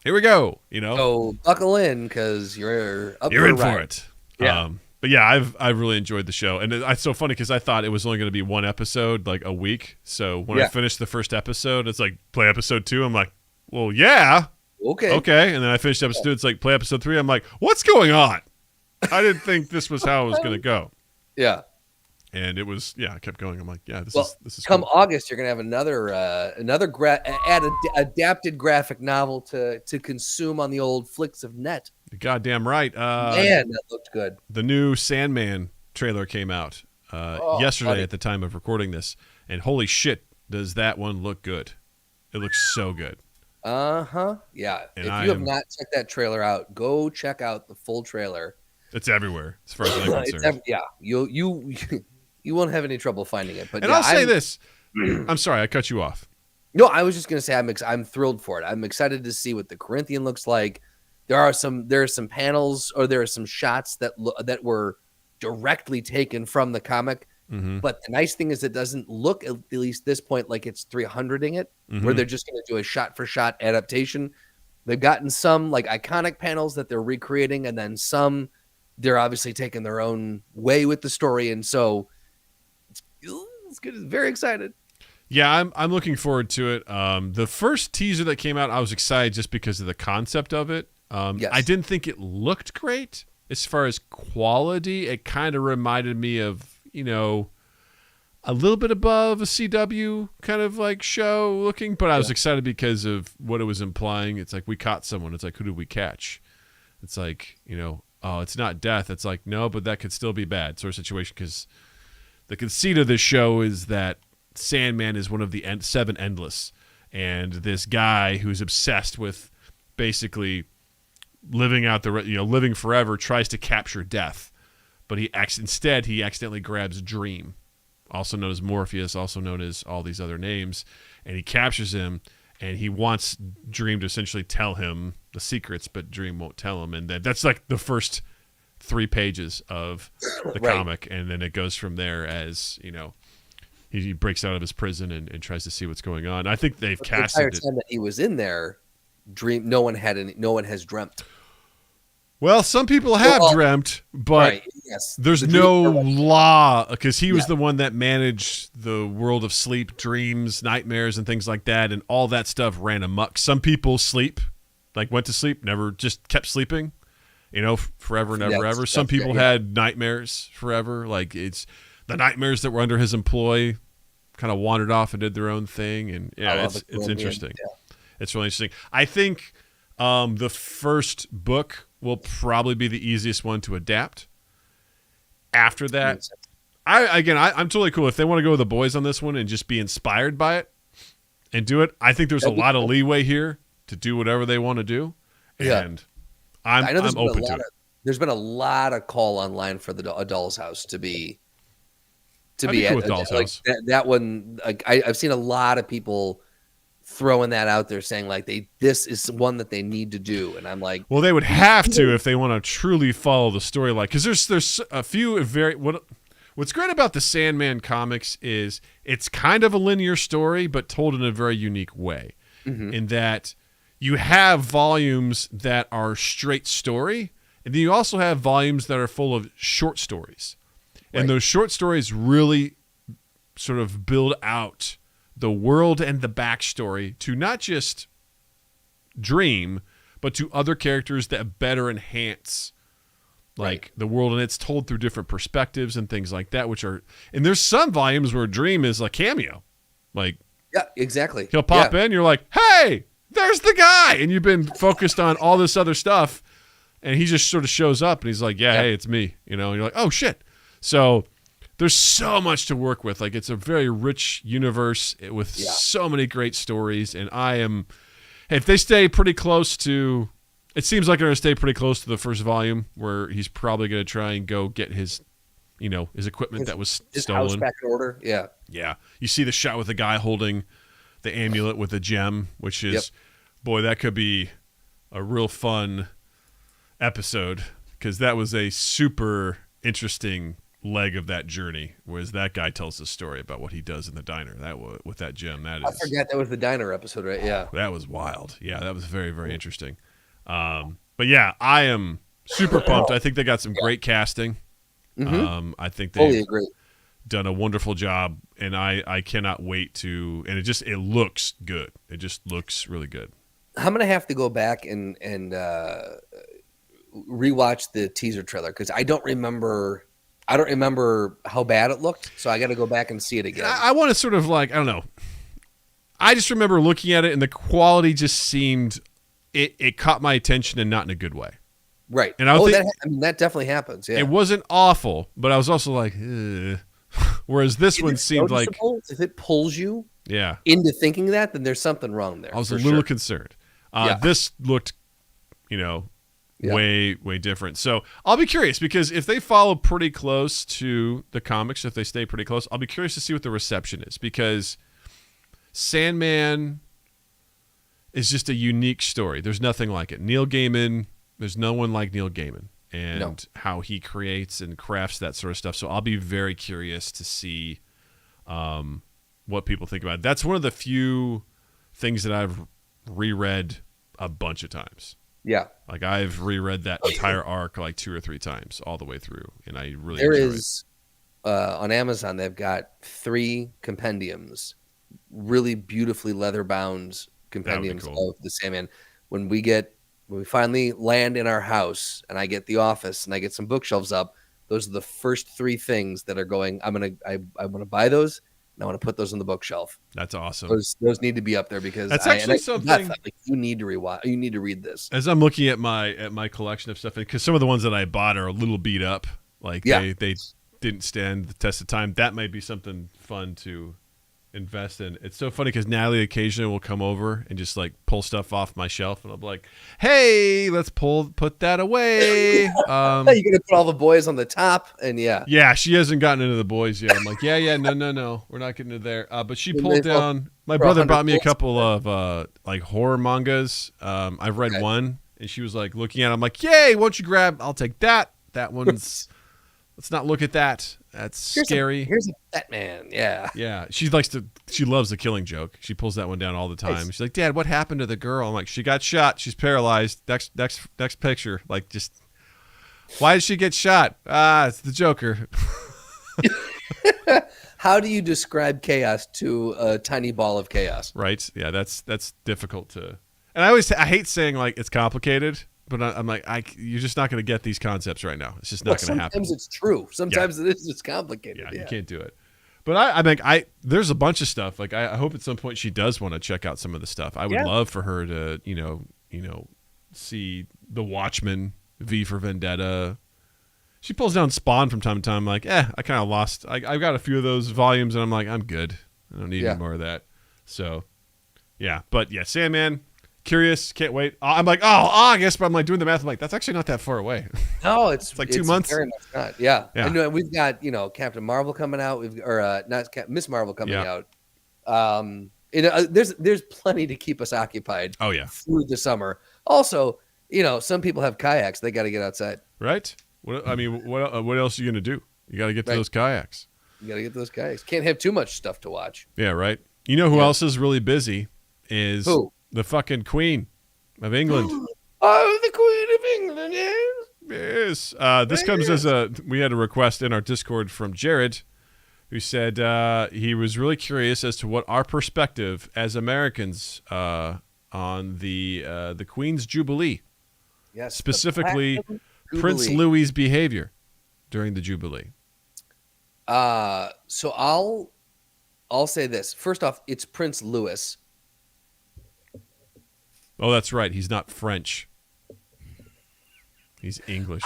S1: here we go.
S2: So buckle in because you're
S1: in for it.
S2: Yeah.
S1: But yeah, I've really enjoyed the show, and it's so funny because I thought it was only going to be one episode like a week. So when I finished the first episode, it's like play episode 2. I'm like, well, yeah, okay, and then I finished episode 2. It's like play episode 3. I'm like, what's going on? I didn't think this was how it was going to go.
S2: Yeah.
S1: And it was, I kept going. I'm like, this is
S2: come
S1: cool.
S2: August, you're gonna have another adapted graphic novel to consume on the old flicks of net.
S1: You're goddamn right.
S2: Man, that looked good.
S1: The new Sandman trailer came out yesterday at the time of recording this, and holy shit, does that one look good? It looks so good.
S2: Yeah. And if you have not checked that trailer out, go check out the full trailer.
S1: It's everywhere, as far as I'm concerned.
S2: You won't have any trouble finding it. But
S1: I'll say this. I'm sorry, I cut you off.
S2: No, I was just going to say I'm thrilled for it. I'm excited to see what the Corinthian looks like. There are some panels, or there are some shots that were directly taken from the comic. Mm-hmm. But the nice thing is it doesn't look, at least this point, like it's 300ing it, where they're just going to do a shot-for-shot adaptation. They've gotten some like iconic panels that they're recreating, and then some they're obviously taking their own way with the story, and so it's good. Very excited.
S1: Yeah, I'm looking forward to it. The first teaser that came out, I was excited just because of the concept of it. I didn't think it looked great as far as quality. It kind of reminded me of, a little bit above a CW kind of like show looking, but I was excited because of what it was implying. It's like we caught someone. It's like, who did we catch? It's like, oh, it's not death. It's like, no, but that could still be bad sort of situation, because the conceit of this show is that Sandman is one of the 7 Endless, and this guy who's obsessed with basically living out living forever tries to capture death, but he accidentally grabs Dream, also known as Morpheus, also known as all these other names, and he captures him, and he wants Dream to essentially tell him the secrets, but Dream won't tell him, and that's like the first 3 pages of the comic, and then it goes from there as he breaks out of his prison and tries to see what's going on. I think they've casted
S2: the entire time that he was in there. Dream. No one has dreamt.
S1: Well, some people have dreamt, but there's no law, because he was the one that managed the world of sleep, dreams, nightmares, and things like that, and all that stuff ran amok. Some people went to sleep, never, just kept sleeping, forever and ever. Some people had nightmares forever, like it's the nightmares that were under his employ kind of wandered off and did their own thing, and it's interesting. Yeah. It's really interesting. I think the first book will probably be the easiest one to adapt. After that, I'm totally cool if they want to go with The Boys on this one and just be inspired by it and do it. I think there's a lot of leeway here to do whatever they want to do, and I'm open to it.
S2: There's been a lot of call online for the A Doll's House to to
S1: I'd
S2: be
S1: cool
S2: at
S1: with Doll's
S2: like
S1: House.
S2: that one. Like I've seen a lot of people throwing that out there, saying like this is one that they need to do, and I'm like,
S1: Well, they would have to if they want to truly follow the storyline, because there's a few what's great about the Sandman comics is it's kind of a linear story, but told in a very unique way. In that you have volumes that are straight story, and then you also have volumes that are full of short stories. And those short stories really sort of build out the world and the backstory to not just Dream, but to other characters that better enhance the world. And it's told through different perspectives and things like that, and there's some volumes where Dream is a cameo. Like,
S2: yeah, exactly.
S1: He'll pop in, you're like, hey, there's the guy. And you've been focused on all this other stuff, and he just sort of shows up, and he's like, hey, it's me. And you're like, oh, shit. So there's so much to work with. Like, it's a very rich universe with so many great stories. And if they stay pretty close to, it seems like they're going to stay pretty close to the first volume, where he's probably going to try and go get his equipment that was stolen.
S2: House back in order. Yeah.
S1: Yeah. You see the shot with the guy holding the amulet with the gem, which is, boy, that could be a real fun episode, because that was a super interesting leg of that journey, whereas that guy tells the story about what he does in the diner with that gem. I
S2: forgot that was the diner episode, right? Yeah.
S1: That was wild. Yeah, that was very, very interesting. But yeah, I am super pumped. I think they got some great casting. I think they've done a wonderful job, and I cannot wait to. And it looks good. It just looks really good.
S2: I'm gonna have to go back and rewatch the teaser trailer, because I don't remember how bad it looked. So I got to go back and see it again.
S1: I want to sort of I don't know. I just remember looking at it, and the quality just seemed it caught my attention, and not in a good way.
S2: Right.
S1: And
S2: that definitely happens. Yeah.
S1: It wasn't awful, but I was also like, ugh. Whereas this one seemed like,
S2: if it pulls you
S1: Yeah.
S2: into thinking that, then there's something wrong there.
S1: I was a little concerned. This looked, way, way different. So I'll be curious, because if they follow pretty close to the comics, if they stay pretty close, I'll be curious to see what the reception is, because Sandman is just a unique story. There's nothing like it. Neil Gaiman, there's no one like Neil Gaiman and how he creates and crafts that sort of stuff. So I'll be very curious to see what people think about it. That's one of the few things that I've reread a bunch of times.
S2: Yeah.
S1: Like, I've reread that entire arc like 2 or 3 times all the way through, and I really
S2: enjoy
S1: it.
S2: On Amazon, they've got 3 compendiums, really beautifully leather-bound compendiums of the Sandman. When we finally land in our house, and I get the office, and I get some bookshelves up, those are the first 3 things that are going. I want to buy those, and I want to put those on the bookshelf.
S1: That's awesome.
S2: Those need to be up there, because
S1: that's actually something
S2: like, you need to rewatch. You need to read this.
S1: As I'm looking at my collection of stuff, because some of the ones that I bought are a little beat up, like they didn't stand the test of time. That might be something fun to invest in. It's so funny, because Natalie occasionally will come over and just like pull stuff off my shelf, and I'll be like, hey, let's put that away.
S2: You're gonna put all the boys on the top, and
S1: yeah, she hasn't gotten into the boys yet. I'm like, no, we're not getting into there. But she pulled down. My brother bought me a couple of like horror mangas. I've read one, and she was like looking at it. I'm like, yay, why don't you grab? I'll take that. That one's. Let's not look at that. That's scary.
S2: Here's a Batman. Yeah.
S1: Yeah. She loves the Killing Joke. She pulls that one down all the time. Nice. She's like, Dad, what happened to the girl? I'm like, she got shot. She's paralyzed. Next picture. Like, just, why did she get shot? It's the Joker.
S2: How do you describe chaos to a tiny ball of chaos?
S1: Right. Yeah. That's difficult to, and I hate saying like it's complicated. But I'm like, you're just not going to get these concepts right now. It's just not going to happen.
S2: Sometimes it's true. Sometimes it is just complicated.
S1: Yeah, you can't do it. But I think there's a bunch of stuff. Like, I hope at some point she does want to check out some of the stuff. I would love for her to, see The Watchmen, V for Vendetta. She pulls down Spawn from time to time. I'm like, I kind of lost. I've got a few of those volumes, and I'm like, I'm good. I don't need any more of that. So, yeah. But yeah, Sandman. Curious, can't wait. I'm like, August, but I'm like doing the math. I'm like, that's actually not that far away.
S2: No, it's
S1: like 2 months.
S2: Very much not. Yeah.
S1: Yeah.
S2: And we've got Captain Marvel coming out. Miss Marvel coming out. There's plenty to keep us occupied.
S1: Oh yeah,
S2: through the summer. Also, some people have kayaks. They got to get outside.
S1: Right. What else are you gonna do? You got to get to those kayaks.
S2: You got to get those kayaks. Can't have too much stuff to watch.
S1: Yeah. Right. You know who else is really busy? Is
S2: who?
S1: The fucking Queen of England.
S2: Oh, the Queen of England is.
S1: Yes. This comes as we had a request in our Discord from Jared, who said he was really curious as to what our perspective as Americans on the Queen's Jubilee.
S2: Yes.
S1: Specifically, Prince Louis's behavior during the Jubilee.
S2: So I'll say this. First off, it's Prince Louis.
S1: Oh, that's right. He's not French. He's English.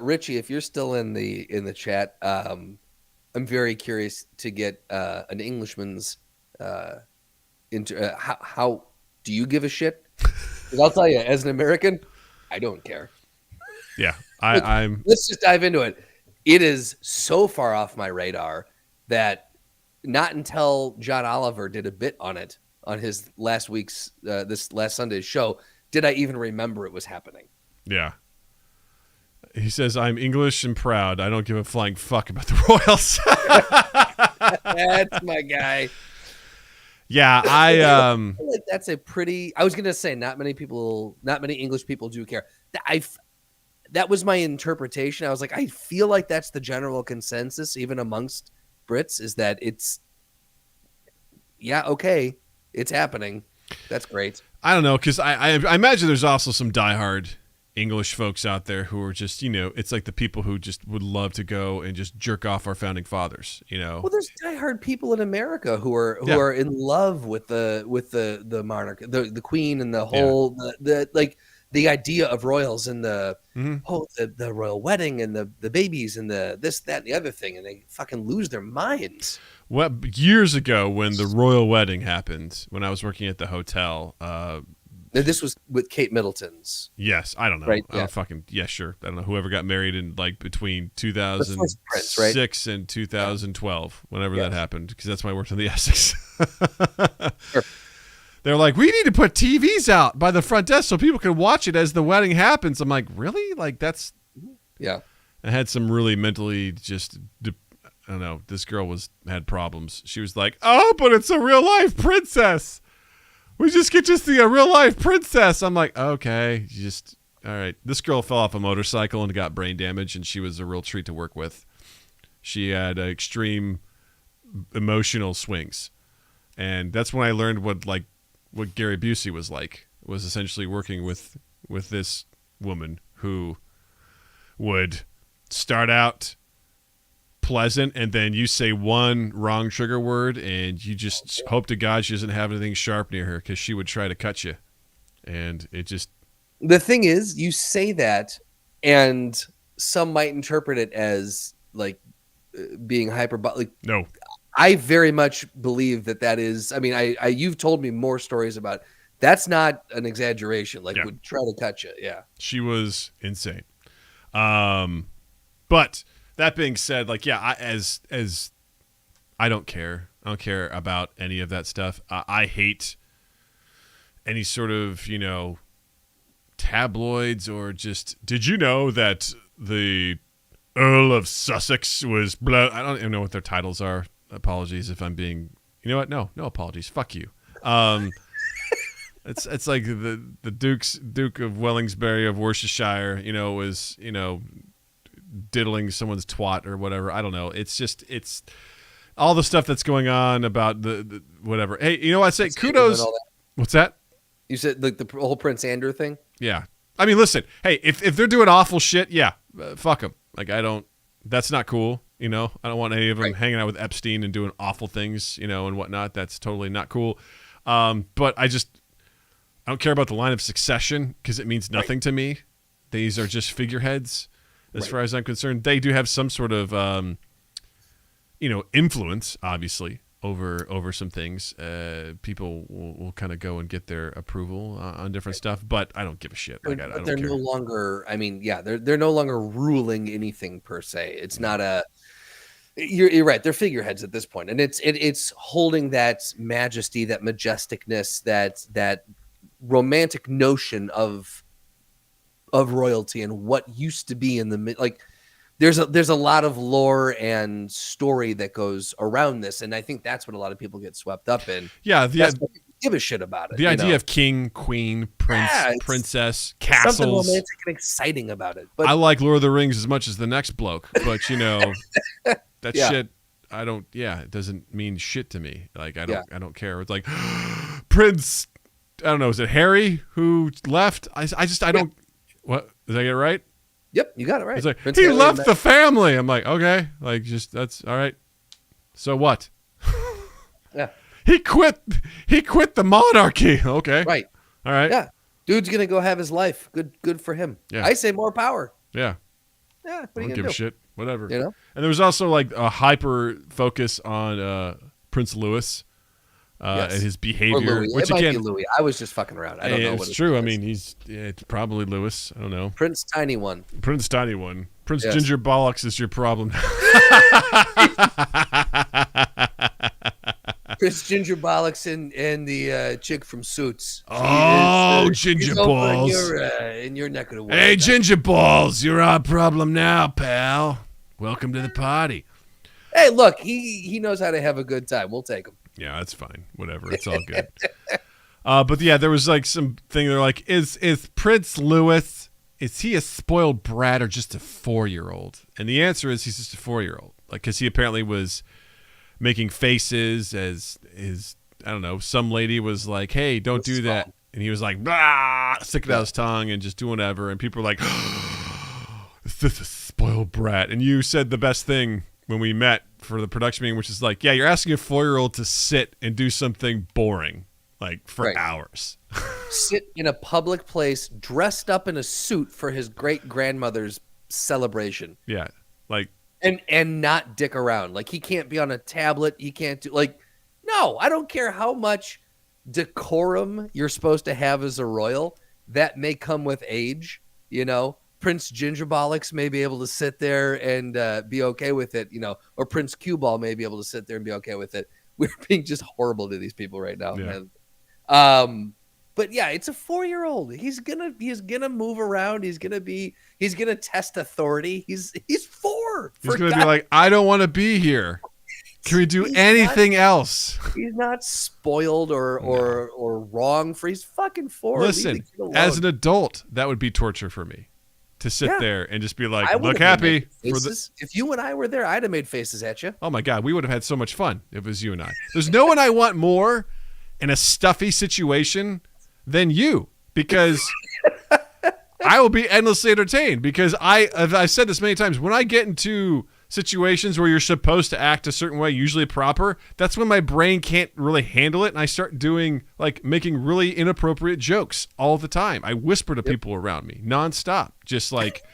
S2: Richie, if you're still in the chat, I'm very curious to get an Englishman's how do you give a shit? 'Cause I'll tell you, as an American, I don't care.
S1: Yeah,
S2: Let's just dive into it. It is so far off my radar that not until John Oliver did a bit on it on his this last Sunday's show did I even remember it was happening.
S1: Yeah. He says, "I'm English and proud. I don't give a flying fuck about the royals."
S2: That's my guy.
S1: Yeah,
S2: I feel like that's a pretty. I was gonna say not many English people do care. That was my interpretation. I was like, I feel like that's the general consensus, even amongst Brits, is that it's okay, it's happening. That's great.
S1: I don't know, because I imagine there's also some diehard English folks out there who are just, it's like the people who just would love to go and just jerk off our founding fathers, Well,
S2: there's diehard people in America who are in love with the monarch, the Queen, and the whole the idea of royals and the royal wedding and the babies and the this, that, and the other thing, and they fucking lose their minds.
S1: Well, years ago when the royal wedding happened, when I was working at the hotel,
S2: this was with Kate Middleton's.
S1: Yes, I don't know.
S2: Right?
S1: Yeah. Sure. I don't know. Whoever got married in between 2006 and 2012, whenever that happened, because that's when I worked in the Essex.
S2: Sure.
S1: They're like, we need to put TVs out by the front desk so people can watch it as the wedding happens. I'm like, really? Like that's.
S2: Yeah.
S1: I had some really mentally just. I don't know. This girl had problems. She was like, "Oh, but it's a real life princess. We just get to see a real life princess." I'm like, okay, all right. This girl fell off a motorcycle and got brain damage, and she was a real treat to work with. She had extreme emotional swings, and that's when I learned what Gary Busey was like. Was essentially working with this woman who would start out pleasant, and then you say one wrong trigger word and you just hope to God she doesn't have anything sharp near her, because she would try to cut you. And it just,
S2: the thing is, you say that and some might interpret it as like being hyperbolic.
S1: No,
S2: I very much believe that is, I mean, you've told me more stories about, that's not an exaggeration. Like would try to cut you. Yeah.
S1: She was insane. But that being said, as I don't care. I don't care about any of that stuff. I hate any sort of, tabloids or just, did you know that the Earl of Sussex was I don't even know what their titles are. Apologies if I'm being, you know what? No apologies. Fuck you. It's like the Duke of Wellingsbury of Worcestershire, was, diddling someone's twat or whatever. I don't know. It's all the stuff that's going on about the whatever. Hey, you know what I say? Kudos. What's that?
S2: You said like the whole Prince Andrew thing?
S1: Yeah. I mean, listen, hey, if they're doing awful shit, fuck them. Like, that's not cool. I don't want any of them hanging out with Epstein and doing awful things, and whatnot. That's totally not cool. But I don't care about the line of succession because it means nothing to me. These are just figureheads. As far as I'm concerned, they do have some sort of, influence, obviously, over some things. People will kind of go and get their approval on different stuff, but I don't give a shit. Like, I don't
S2: they're
S1: care.
S2: no longer. I mean, yeah, they're no longer ruling anything per se. It's not a. You're right. They're figureheads at this point, and it's holding that majesty, that majesticness, that romantic notion of royalty and what used to be in the like. There's a lot of lore and story that goes around this, and I think that's what a lot of people get swept up in.
S1: Yeah,
S2: that's what people give a shit about it.
S1: The idea of king, queen, prince, princess, castles,
S2: something romantic and exciting about it. But
S1: I like Lord of the Rings as much as the next bloke, but that shit. I don't. Yeah, it doesn't mean shit to me. Like I don't care. It's like Prince. I don't know. Is it Harry who left? I don't. What did I get it right?
S2: Yep, you got it right.
S1: It's like, he left the family. I'm like, okay, like just that's all right. So what?
S2: Yeah.
S1: He quit the monarchy. Okay.
S2: Right.
S1: All right.
S2: Yeah. Dude's gonna go have his life. Good for him.
S1: Yeah.
S2: I say more power.
S1: Yeah.
S2: Yeah. What
S1: I
S2: are you
S1: don't
S2: gonna
S1: give
S2: do?
S1: a shit. Whatever.
S2: You know?
S1: And there was also like a hyper focus on Prince Louis and his behavior. Which
S2: it might
S1: again,
S2: be Louis. I was just fucking around. I don't know what
S1: it's true. I mean, it's probably Louis. I don't know.
S2: Prince Tiny One.
S1: Prince Tiny One. Prince
S2: Yes.
S1: Ginger Bollocks is your problem.
S2: Prince Ginger Bollocks and the chick from Suits.
S1: Ginger
S2: she's
S1: balls.
S2: over in your neck of the woods.
S1: Hey, Ginger Balls, you're our problem now, pal. Welcome to the party.
S2: Hey, look, he knows how to have a good time. We'll take him.
S1: Yeah, that's fine. Whatever. It's all good. But yeah, there was like some thing. They're like, is Prince Louis, is he a spoiled brat or just a 4-year-old? And the answer is he's just a 4-year-old. Like, because he apparently was making faces as his, I don't know, some lady was like, hey, don't do that. And he was like, blah, sticking out his tongue and just doing whatever. And people were like, is this a spoiled brat? And you said the best thing when we met for the production meeting, which is like, yeah, you're asking a 4-year-old to sit and do something boring, like for hours.
S2: Sit in a public place dressed up in a suit for his great-grandmother's celebration.
S1: Yeah, like.
S2: And not dick around. Like, he can't be on a tablet. He can't do, like, no, I don't care how much decorum you're supposed to have as a royal. That may come with age, you know. Prince Gingerbollocks may be able to sit there and be okay with it, you know, or Prince Q-Ball may be able to sit there and be okay with it. We're being just horrible to these people right now, man. But yeah, it's a 4-year-old. He's gonna move around. He's gonna test authority. He's 4.
S1: He's gonna be like, I don't want to be here. Can we do anything else?
S2: He's not spoiled or wrong for. He's fucking 4.
S1: Listen, as an adult, that would be torture for me. To sit there and just be like, look happy.
S2: If you and I were there, I'd have made faces at you.
S1: Oh my God, we would have had so much fun if it was you and I. There's no one I want more in a stuffy situation than you, because I will be endlessly entertained. Because I've said this many times, when I get into situations where you're supposed to act a certain way, usually proper, that's when my brain can't really handle it, and I start doing, like, making really inappropriate jokes all the time. I whisper to people around me nonstop, just like,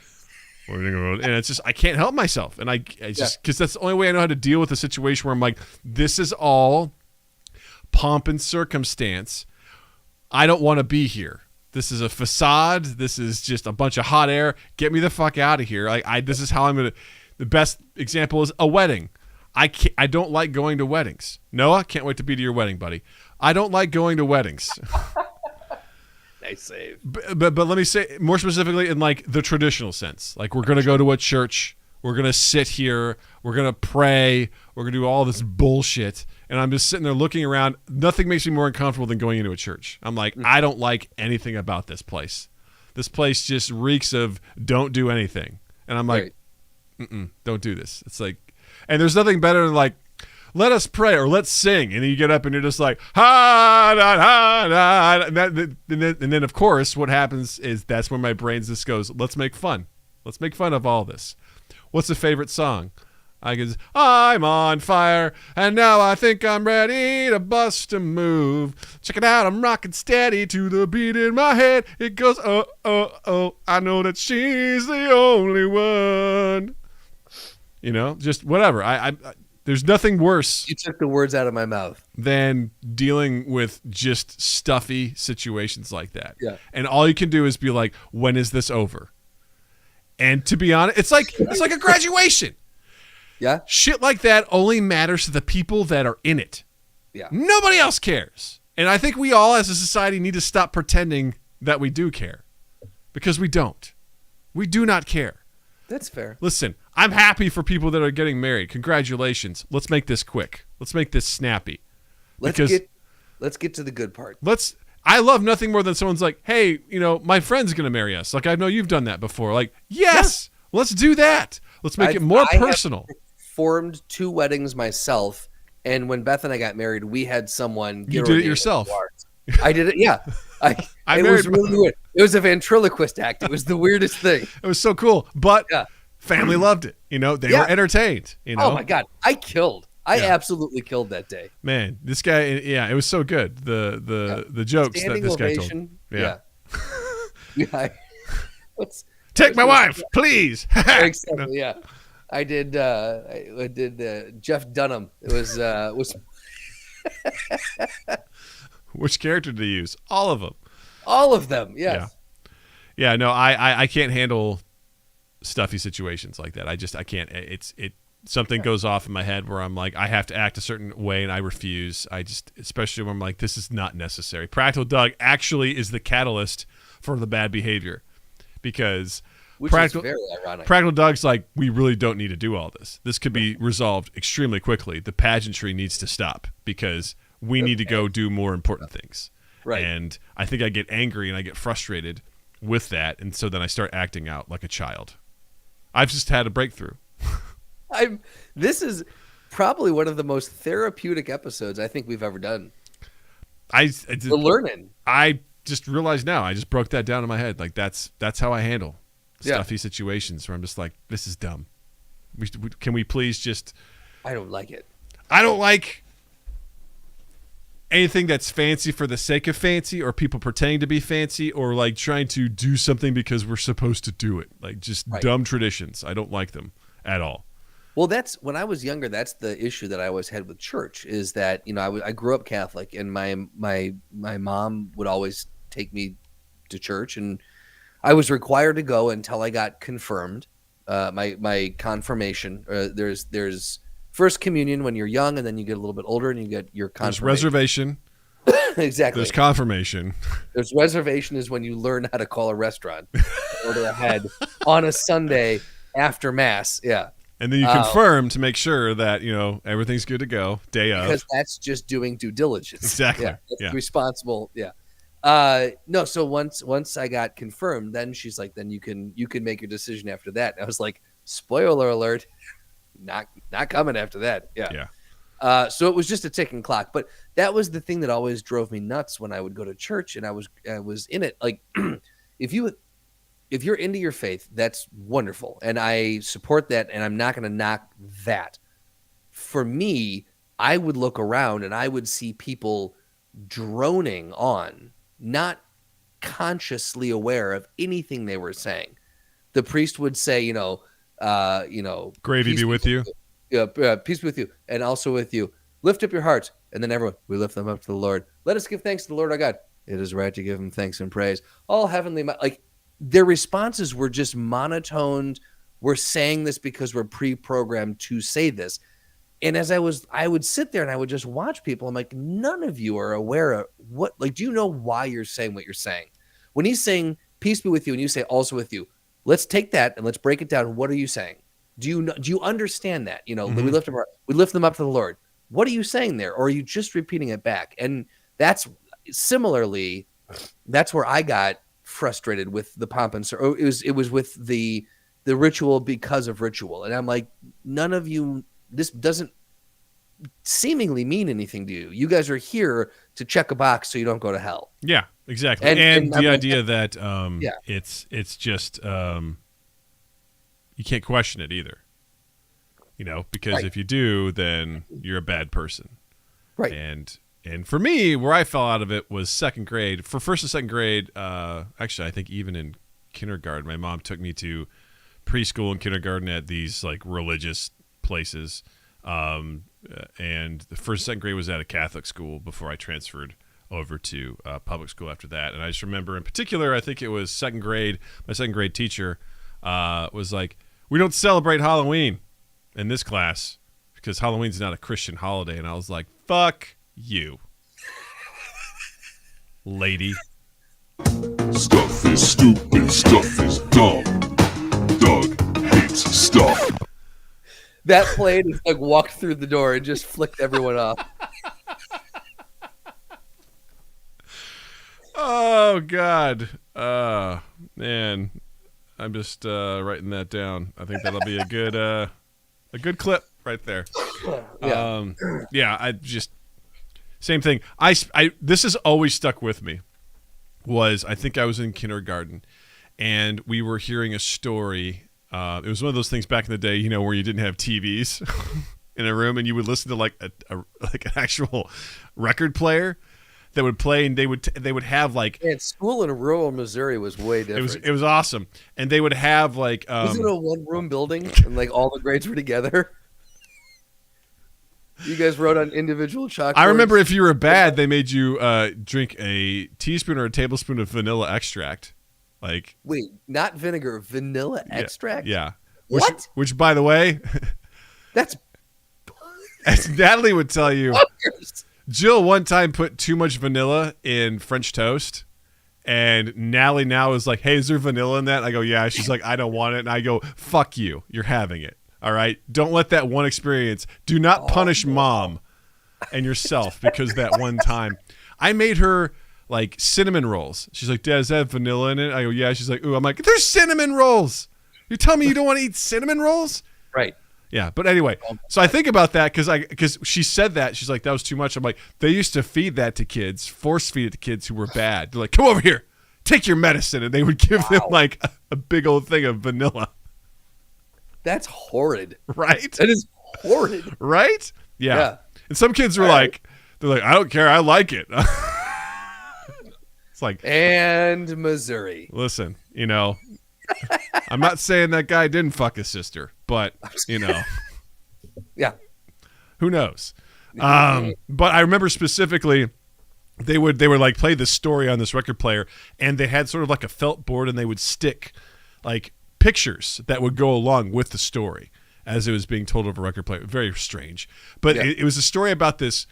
S1: and it's just, I can't help myself, and I just, because that's the only way I know how to deal with a situation where I'm like, this is all pomp and circumstance. I don't want to be here. This is a facade. This is just a bunch of hot air. Get me the fuck out of here. Like, this is how I'm gonna. The best example is a wedding. I don't like going to weddings. Noah, can't wait to be to your wedding, buddy. I don't like going to weddings.
S2: Nice save.
S1: But let me say more specifically in like the traditional sense. Like, we're gonna go to a church. We're gonna sit here. We're gonna pray. We're gonna do all this bullshit. And I'm just sitting there looking around. Nothing makes me more uncomfortable than going into a church. I'm like, I don't like anything about this place. This place just reeks of don't do anything. And I'm like, don't do this. It's like, and there's nothing better than like, let us pray or let's sing. And then you get up and you're just like, ha, da, ha, da. And then, of course, what happens is that's when my brain just goes, let's make fun. Let's make fun of all this. What's a favorite song? I goes, I'm on fire, and now I think I'm ready to bust a move. Check it out, I'm rocking steady to the beat in my head. It goes, oh, oh, oh, I know that she's the only one. You know, just whatever. There's nothing worse
S2: You took the words out of my mouth.
S1: than dealing with just stuffy situations like that.
S2: Yeah.
S1: And all you can do is be like, when is this over? And to be honest, it's like a graduation.
S2: Yeah.
S1: Shit like that only matters to the people that are in it.
S2: Yeah.
S1: Nobody else cares. And I think we all as a society need to stop pretending that we do care, because we don't. We do not care.
S2: That's fair.
S1: Listen, I'm happy for people that are getting married. Congratulations. Let's make this quick. Let's make this snappy.
S2: Let's get to the good part.
S1: I love nothing more than someone's like, hey, my friend's going to marry us. Like, I know you've done that before. Like, yes, let's do that. Let's make it more personal.
S2: I performed 2 weddings myself, and when Beth and I got married, we had someone get
S1: You did it yourself.
S2: I did it, yeah. It was really weird. It was a ventriloquist act. It was the weirdest thing.
S1: It was so cool, but family loved it. They were entertained.
S2: Oh my God, I absolutely killed that day.
S1: Man, this guy, it was so good. The jokes
S2: Standing
S1: that this
S2: ovation,
S1: guy told.
S2: Yeah.
S1: Take my wife, please.
S2: Exactly. Yeah, I did. I did Jeff Dunham. It was.
S1: Which character did he use? All of them.
S2: All of them. Yes.
S1: Yeah. No, I can't handle stuffy situations like that. I can't. Something goes off in my head where I'm like, I have to act a certain way, and I refuse. Especially when I'm like, this is not necessary. Practical Doug actually is the catalyst for the bad behavior, because
S2: Which is very ironic.
S1: Practical Doug's like, we really don't need to do all this. This could be resolved extremely quickly. The pageantry needs to stop because we need to go do more important things.
S2: Right.
S1: And I think I get angry and I get frustrated with that, and so then I start acting out like a child. I've just had a breakthrough.
S2: This is probably one of the most therapeutic episodes I think we've ever done.
S1: We're
S2: learning.
S1: I just realized now. I just broke that down in my head. Like that's how I handle stuffy situations where I'm just like, this is dumb. Can we please just?
S2: I don't like it.
S1: I don't like anything that's fancy for the sake of fancy, or people pretending to be fancy, or like trying to do something because we're supposed to do it. Like just dumb traditions. I don't like them at all.
S2: Well, that's when I was younger. That's the issue that I always had with church, is that I grew up Catholic, and my mom would always take me to church, and I was required to go until I got confirmed. My confirmation. There's First Communion when you're young, and then you get a little bit older, and you get your confirmation.
S1: There's reservation.
S2: Exactly.
S1: There's confirmation.
S2: There's reservation is when you learn how to call a restaurant, order ahead on a Sunday after Mass. Yeah.
S1: And then you confirm to make sure that, everything's good to go day of.
S2: Because that's just doing due diligence.
S1: Exactly.
S2: Yeah, that's responsible. Yeah. No, so once I got confirmed, then she's like, then you can make your decision after that. And I was like, spoiler alert, not coming after that. Yeah.
S1: Yeah.
S2: So it was just a ticking clock. But that was the thing that always drove me nuts when I would go to church, and I was in it. Like, if you're into your faith, that's wonderful, and I support that, and I'm not going to knock that. For me, I would look around and I would see people droning on, not consciously aware of anything they were saying. The priest would say,
S1: gravy be with you.
S2: Peace be with you, and also with you. Lift up your hearts, and then everyone, we lift them up to the Lord. Let us give thanks to the Lord our God. It is right to give him thanks and praise. All heavenly, their responses were just monotoned. We're saying this because we're pre-programmed to say this. And as I would sit there and I would just watch people. I'm like, none of you are aware of what, do you know why you're saying what you're saying? When he's saying peace be with you and you say also with you, let's take that and let's break it down. What are you saying? Do you understand that? We lift them up to the Lord. What are you saying there? Or are you just repeating it back? And that's where I got frustrated with the pomp and circumstance. It was with the ritual because of ritual, and I'm like, none of you. This doesn't seemingly mean anything to you. You guys are here to check a box so you don't go to hell.
S1: Yeah, exactly. And the idea that
S2: yeah.
S1: it's just you can't question it either. Because
S2: Right.
S1: if you do, then you're a bad person.
S2: Right.
S1: And for me, where I fell out of it was second grade. For first and second grade, actually, I think even in kindergarten, my mom took me to preschool and kindergarten at these like religious places. And the first, second grade was at a Catholic school before I transferred over to public school after that. And I just remember in particular, I think it was second grade, my second grade teacher was like, we don't celebrate Halloween in this class because Halloween's not a Christian holiday. And I was like, fuck you, lady.
S4: Stuff is stupid, stuff is dumb. Doug hates stuff.
S2: That played as Doug walked through the door and just flicked everyone off.
S1: Oh God, man, I'm just writing that down. I think that'll be a good clip right there.
S2: Yeah.
S1: Yeah, I just same thing. I this has always stuck with me. I think I was in kindergarten, and we were hearing a story. It was one of those things back in the day, where you didn't have TVs in a room, and you would listen to like an actual record player that would play, and they would have like.
S2: Man, school in rural Missouri was way different.
S1: It was awesome, and they would have like.
S2: Was it a one-room building, and like all the grades were together? You guys wrote on individual chalkboards.
S1: I remember if you were bad, they made you drink a teaspoon or a tablespoon of vanilla extract. Like,
S2: wait, not vinegar, vanilla extract?
S1: Yeah.
S2: What?
S1: Which, by the way,
S2: that's
S1: as Natalie would tell you, Jill one time put too much vanilla in French toast, and Natalie now is like, hey, is there vanilla in that? I go, yeah. She's like, I don't want it. And I go, fuck you. You're having it. All right? Don't let that one experience. Do not punish mom and yourself because that one time. I made her like cinnamon rolls. She's like, Dad, does that have vanilla in it? I go, yeah. She's like, ooh. I'm like, there's cinnamon rolls. You tell me you don't want to eat cinnamon rolls?
S2: Right.
S1: Yeah. But anyway, so I think about that because she said that. She's like, that was too much. I'm like, they used to feed that to kids, force feed it to kids who were bad. They're like, come over here, take your medicine. And they would give them like a big old thing of vanilla.
S2: That's horrid.
S1: Right?
S2: That is horrid.
S1: Right? Yeah. And some kids were like, they're like, I don't care. I like it. It's like,
S2: and Missouri.
S1: Listen, I'm not saying that guy didn't fuck his sister, but
S2: yeah,
S1: who knows? But I remember specifically they would like play this story on this record player, and they had sort of like a felt board, and they would stick like pictures that would go along with the story as it was being told over a record player. Very strange, but it was a story about this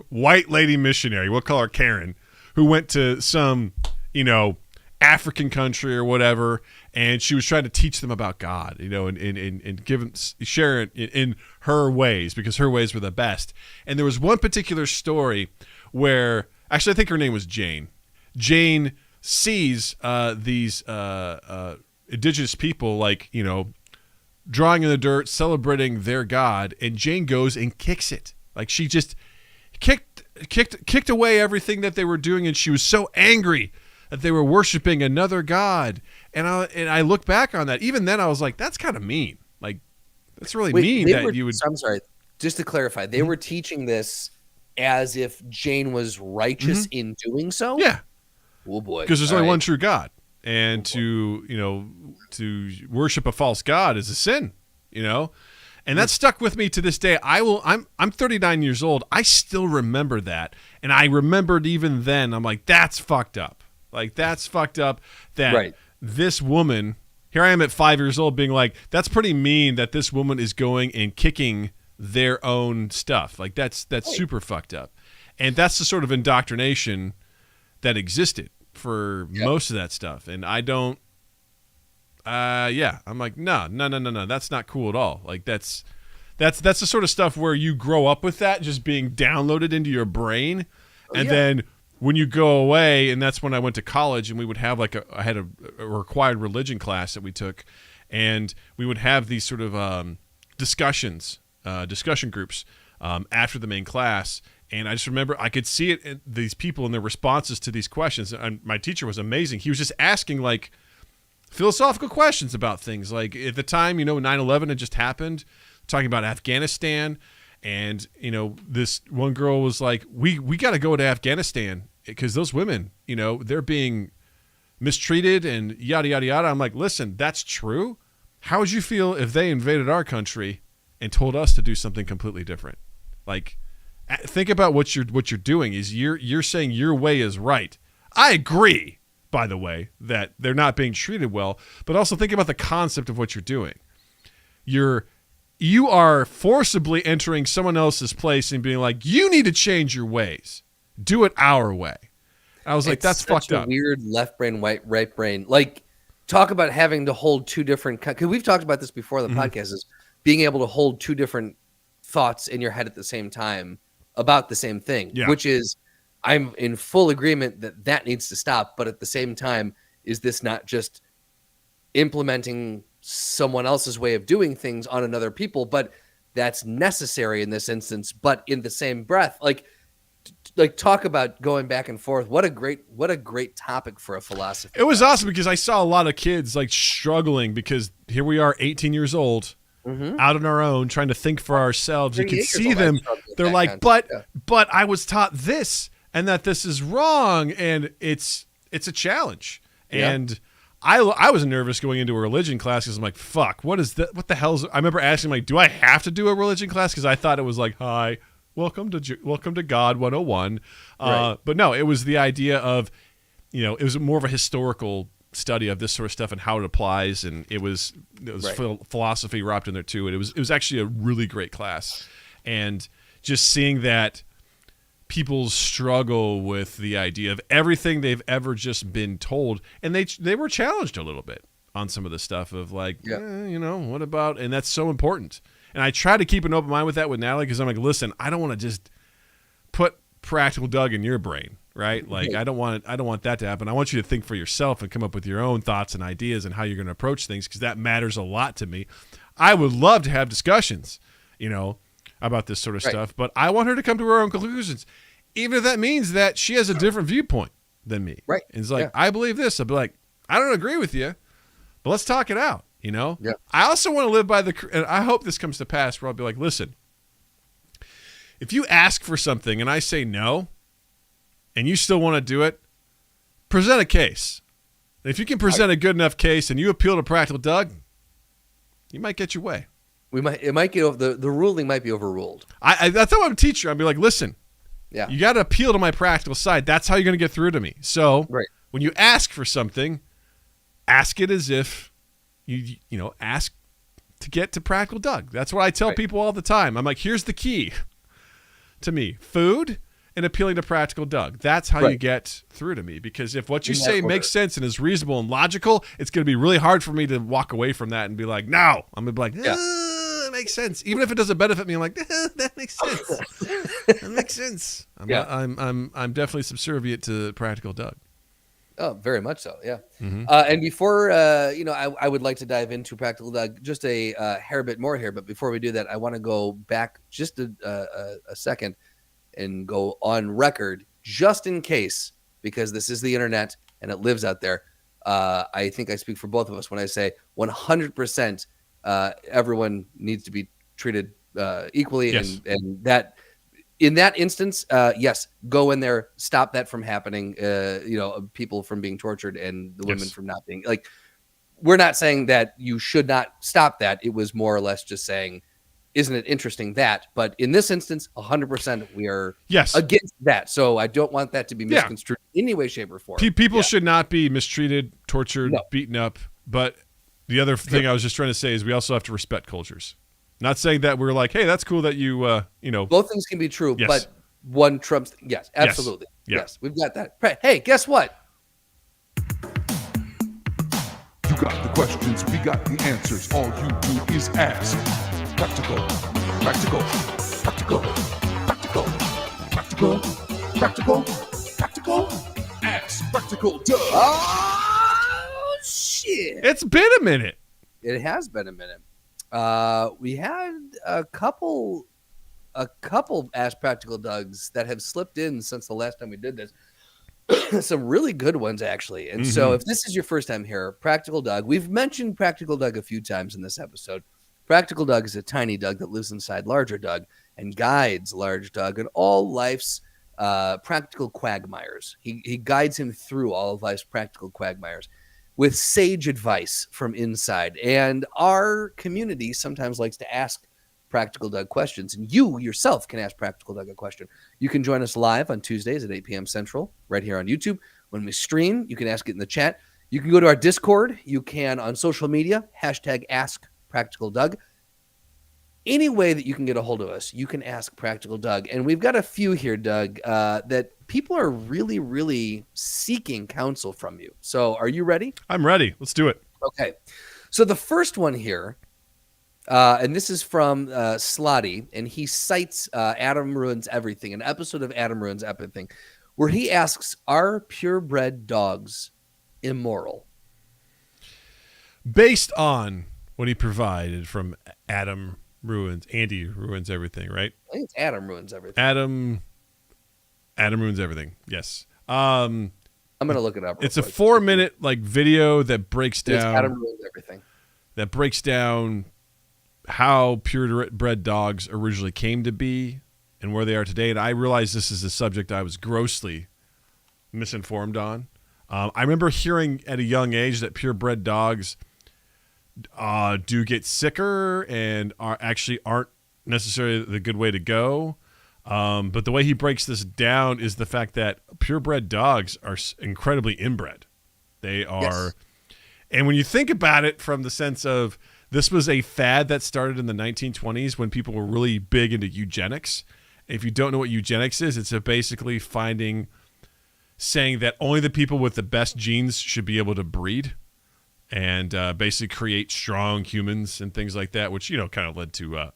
S1: white lady missionary. We'll call her Karen, who went to some, African country or whatever, and she was trying to teach them about God, and give them, share it in her ways because her ways were the best. And there was one particular story where, actually, I think her name was Jane. Jane sees these indigenous people, like, drawing in the dirt, celebrating their God, and Jane goes and kicks it. Like, she just kicked away everything that they were doing, and she was so angry that they were worshiping another god. And I look back on that. Even then, I was like, that's kind of mean. Like, that's really mean that you would.
S2: I'm sorry. Just to clarify, they were teaching this as if Jane was righteous in doing so.
S1: Yeah.
S2: Oh boy.
S1: Because there's only one true God, and to worship a false god is a sin. And that stuck with me to this day. I'm 39 years old. I still remember that. And I remembered even then, I'm like, that's fucked up. Like, that's fucked up that this woman, here I am at 5 years old being like, that's pretty mean that this woman is going and kicking their own stuff. Like, that's super fucked up. And that's the sort of indoctrination that existed for most of that stuff. And I don't, I'm like, no, that's not cool at all. Like, that's the sort of stuff where you grow up with that just being downloaded into your brain, and then when you go away, and that's when I went to college, and we would have like I had a required religion class that we took, and we would have these sort of discussion groups after the main class. And I just remember I could see it in these people and their responses to these questions. And my teacher was amazing. He was just asking like philosophical questions about things. Like at the time, 9/11 had just happened, talking about Afghanistan. And, this one girl was like, we got to go to Afghanistan because those women, they're being mistreated and yada, yada, yada. I'm like, listen, that's true. How would you feel if they invaded our country and told us to do something completely different. Like, think about what you're doing is you're saying your way is right. I agree, by the way, that they're not being treated well, but also think about the concept of what you're doing. You are forcibly entering someone else's place and being like, you need to change your ways. Do it our way. I was like, that's fucked up.
S2: Weird left brain, right brain. Like, talk about having to hold two different, because we've talked about this before on the podcast, is being able to hold two different thoughts in your head at the same time about the same thing, which is, I'm in full agreement that needs to stop. But at the same time, is this not just implementing someone else's way of doing things on another people? But that's necessary in this instance. But in the same breath, like talk about going back and forth. What a great topic for a philosophy.
S1: It was awesome because I saw a lot of kids like struggling because here we are 18 years old out on our own, trying to think for ourselves. You can see them. They're like, but I was taught this and that this is wrong. And it's a challenge. Yeah. And I was nervous going into a religion class because I'm like, fuck, what is that? What the hell's, I remember asking like, do I have to do a religion class? Because I thought it was like, hi, welcome to God 101. Right. But no, it was the idea of, it was more of a historical study of this sort of stuff and how it applies, and it was philosophy wrapped in there too. And it was actually a really great class, and just seeing that people struggle with the idea of everything they've ever just been told, and they were challenged a little bit on some of the stuff of like, what about, and that's so important. And I try to keep an open mind with that with Natalie because I'm like, listen, I don't want to just put Practical Doug in your brain, right? Like, I don't want that to happen. I want you to think for yourself and come up with your own thoughts and ideas and how you're going to approach things, because that matters a lot to me. I would love to have discussions, about this sort of stuff, but I want her to come to her own conclusions, even if that means that she has a different viewpoint than me.
S2: Right.
S1: And it's like, I believe this. I'll be like, I don't agree with you, but let's talk it out.
S2: Yeah.
S1: I also want to live by and I hope this comes to pass where I'll be like, listen, if you ask for something and I say no, and you still want to do it, present a case. And if you can present a good enough case and you appeal to Practical Doug, you might get your way.
S2: It might get over, the ruling might be overruled.
S1: That's how I'm a teacher. I'd be like, listen, you got to appeal to my practical side. That's how you're going to get through to me. So when you ask for something, ask it as if you ask to get to Practical Doug. That's what I tell people all the time. I'm like, here's the key to me: food and appealing to Practical Doug. That's how you get through to me, because if what you say makes sense and is reasonable and logical, it's going to be really hard for me to walk away from that and be like, no. I'm going to be like, that makes sense. Even if it doesn't benefit me, I'm like, that makes sense. That makes sense. I'm definitely subservient to Practical Doug.
S2: Oh, very much so. Yeah. And before, I would like to dive into Practical Doug just a hair bit more here. But before we do that, I want to go back just a second and go on record, just in case, because this is the internet and it lives out there. I think I speak for both of us when I say 100% everyone needs to be treated equally. Yes. And that, in that instance, yes, go in there, stop that from happening, people from being tortured and the women from not being, like, we're not saying that you should not stop that. It was more or less just saying, isn't it interesting that? But in this instance, 100% we are against that. So I don't want that to be misconstrued in any way, shape, or form.
S1: People should not be mistreated, tortured, beaten up. But the other thing I was just trying to say is we also have to respect cultures. Not saying that we're like, hey, that's cool that you,
S2: Both things can be true, but one trumps. Yes, absolutely. Yes, we've got that. Hey, guess what?
S4: You got the questions, we got the answers. All you do is ask. Practical, practical, practical, practical, practical, practical, practical. Ask Practical Doug.
S2: Oh, shit.
S1: It's been a minute.
S2: It has been a minute. We had a couple Ask Practical Dougs that have slipped in since the last time we did this. Some really good ones, actually. And so if this is your first time here, Practical Doug, we've mentioned Practical Doug a few times in this episode. Practical Doug is a tiny Doug that lives inside larger Doug and guides large Doug in all life's practical quagmires. He guides him through all of life's practical quagmires with sage advice from inside. And our community sometimes likes to ask Practical Doug questions, and you yourself can ask Practical Doug a question. You can join us live on Tuesdays at 8 p.m. Central, right here on YouTube. When we stream, you can ask it in the chat. You can go to our Discord. You can on social media, #AskPracticalDoug. Any way that you can get a hold of us, you can ask Practical Doug. And we've got a few here, Doug, that people are really, really seeking counsel from you. So are you ready?
S1: I'm ready. Let's do it.
S2: Okay. So the first one here, and this is from Slotty, and he cites Adam Ruins Everything, an episode of Adam Ruins Everything, where he asks, are purebred dogs immoral?
S1: Based on what he provided from Andy Ruins Everything, right?
S2: I think it's Adam Ruins Everything.
S1: Adam Ruins Everything. Yes.
S2: I'm gonna look it up.
S1: It's a 4-minute video that breaks down.
S2: Adam Ruins Everything.
S1: That breaks down how purebred dogs originally came to be and where they are today. And I realize this is a subject I was grossly misinformed on. I remember hearing at a young age that purebred dogs do get sicker and aren't necessarily the good way to go. But the way he breaks this down is the fact that purebred dogs are incredibly inbred. They are, yes. And when you think about it from the sense of this was a fad that started in the 1920s when people were really big into eugenics. If you don't know what eugenics is, it's basically saying that only the people with the best genes should be able to breed and basically create strong humans and things like that, which, kind of led to,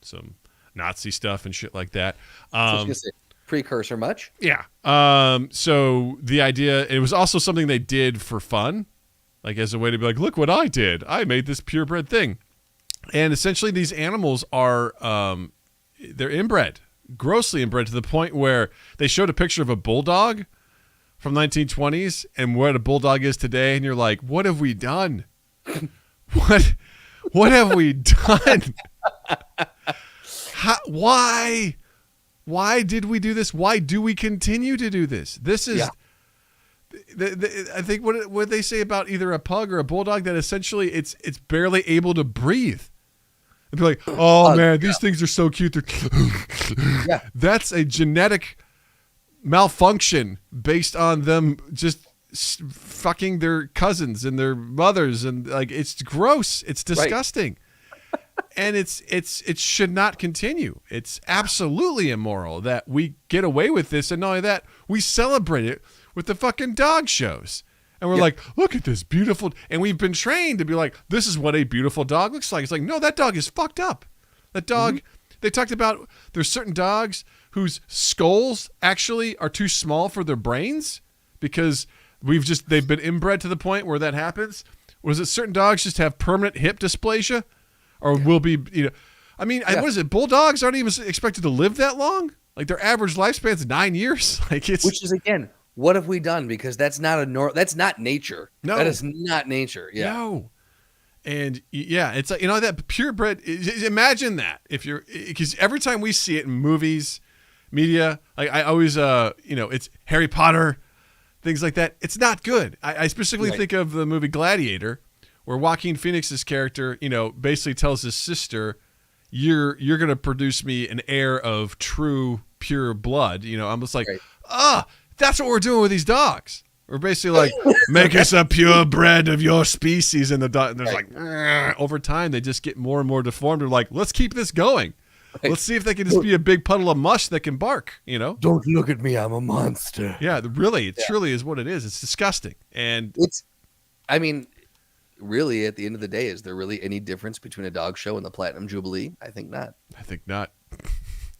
S1: some Nazi stuff and shit like that.
S2: So I was gonna say, precursor much?
S1: Yeah. So the idea, it was also something they did for fun, like as a way to be like, look what I did. I made this purebred thing. And essentially these animals are, they're inbred, grossly inbred, to the point where they showed a picture of a bulldog from 1920s and what a bulldog is today. And you're like, what have we done? What have we done? Why did we do this? Why do we continue to do this? This is, I think what they say about either a pug or a bulldog, that essentially it's barely able to breathe. And be like, oh man, these things are so cute. They're That's a genetic malfunction based on them just fucking their cousins and their mothers, and it's gross. It's disgusting. And it should not continue. It's absolutely immoral that we get away with this, and not only that, we celebrate it with the fucking dog shows. And we're like, look at this beautiful, and we've been trained to be like, this is what a beautiful dog looks like. It's like, no, that dog is fucked up. That dog, they talked about there's certain dogs whose skulls actually are too small for their brains because they've been inbred to the point where that happens. Was it certain dogs just have permanent hip dysplasia? Or will be, what is it? Bulldogs aren't even expected to live that long. Like their average lifespan is 9 years. Which
S2: is, again, what have we done? Because that's not that's not nature. No, that is not nature. Yeah. No.
S1: And it's like, that purebred, imagine that because every time we see it in movies, media, like I always, it's Harry Potter, things like that. It's not good. I specifically think of the movie Gladiator, where Joaquin Phoenix's character, basically tells his sister, you're going to produce me an heir of true, pure blood. I'm just like, that's what we're doing with these dogs. We're basically like, make us a purebred of your species. And the dog, and there's over time, they just get more and more deformed. They're like, let's keep this going. Right. Let's see if they can just be a big puddle of mush that can bark,
S2: Don't look at me. I'm a monster.
S1: Yeah, really. It truly is what it is. It's disgusting. And
S2: really, at the end of the day, is there really any difference between a dog show and the Platinum Jubilee? I think not.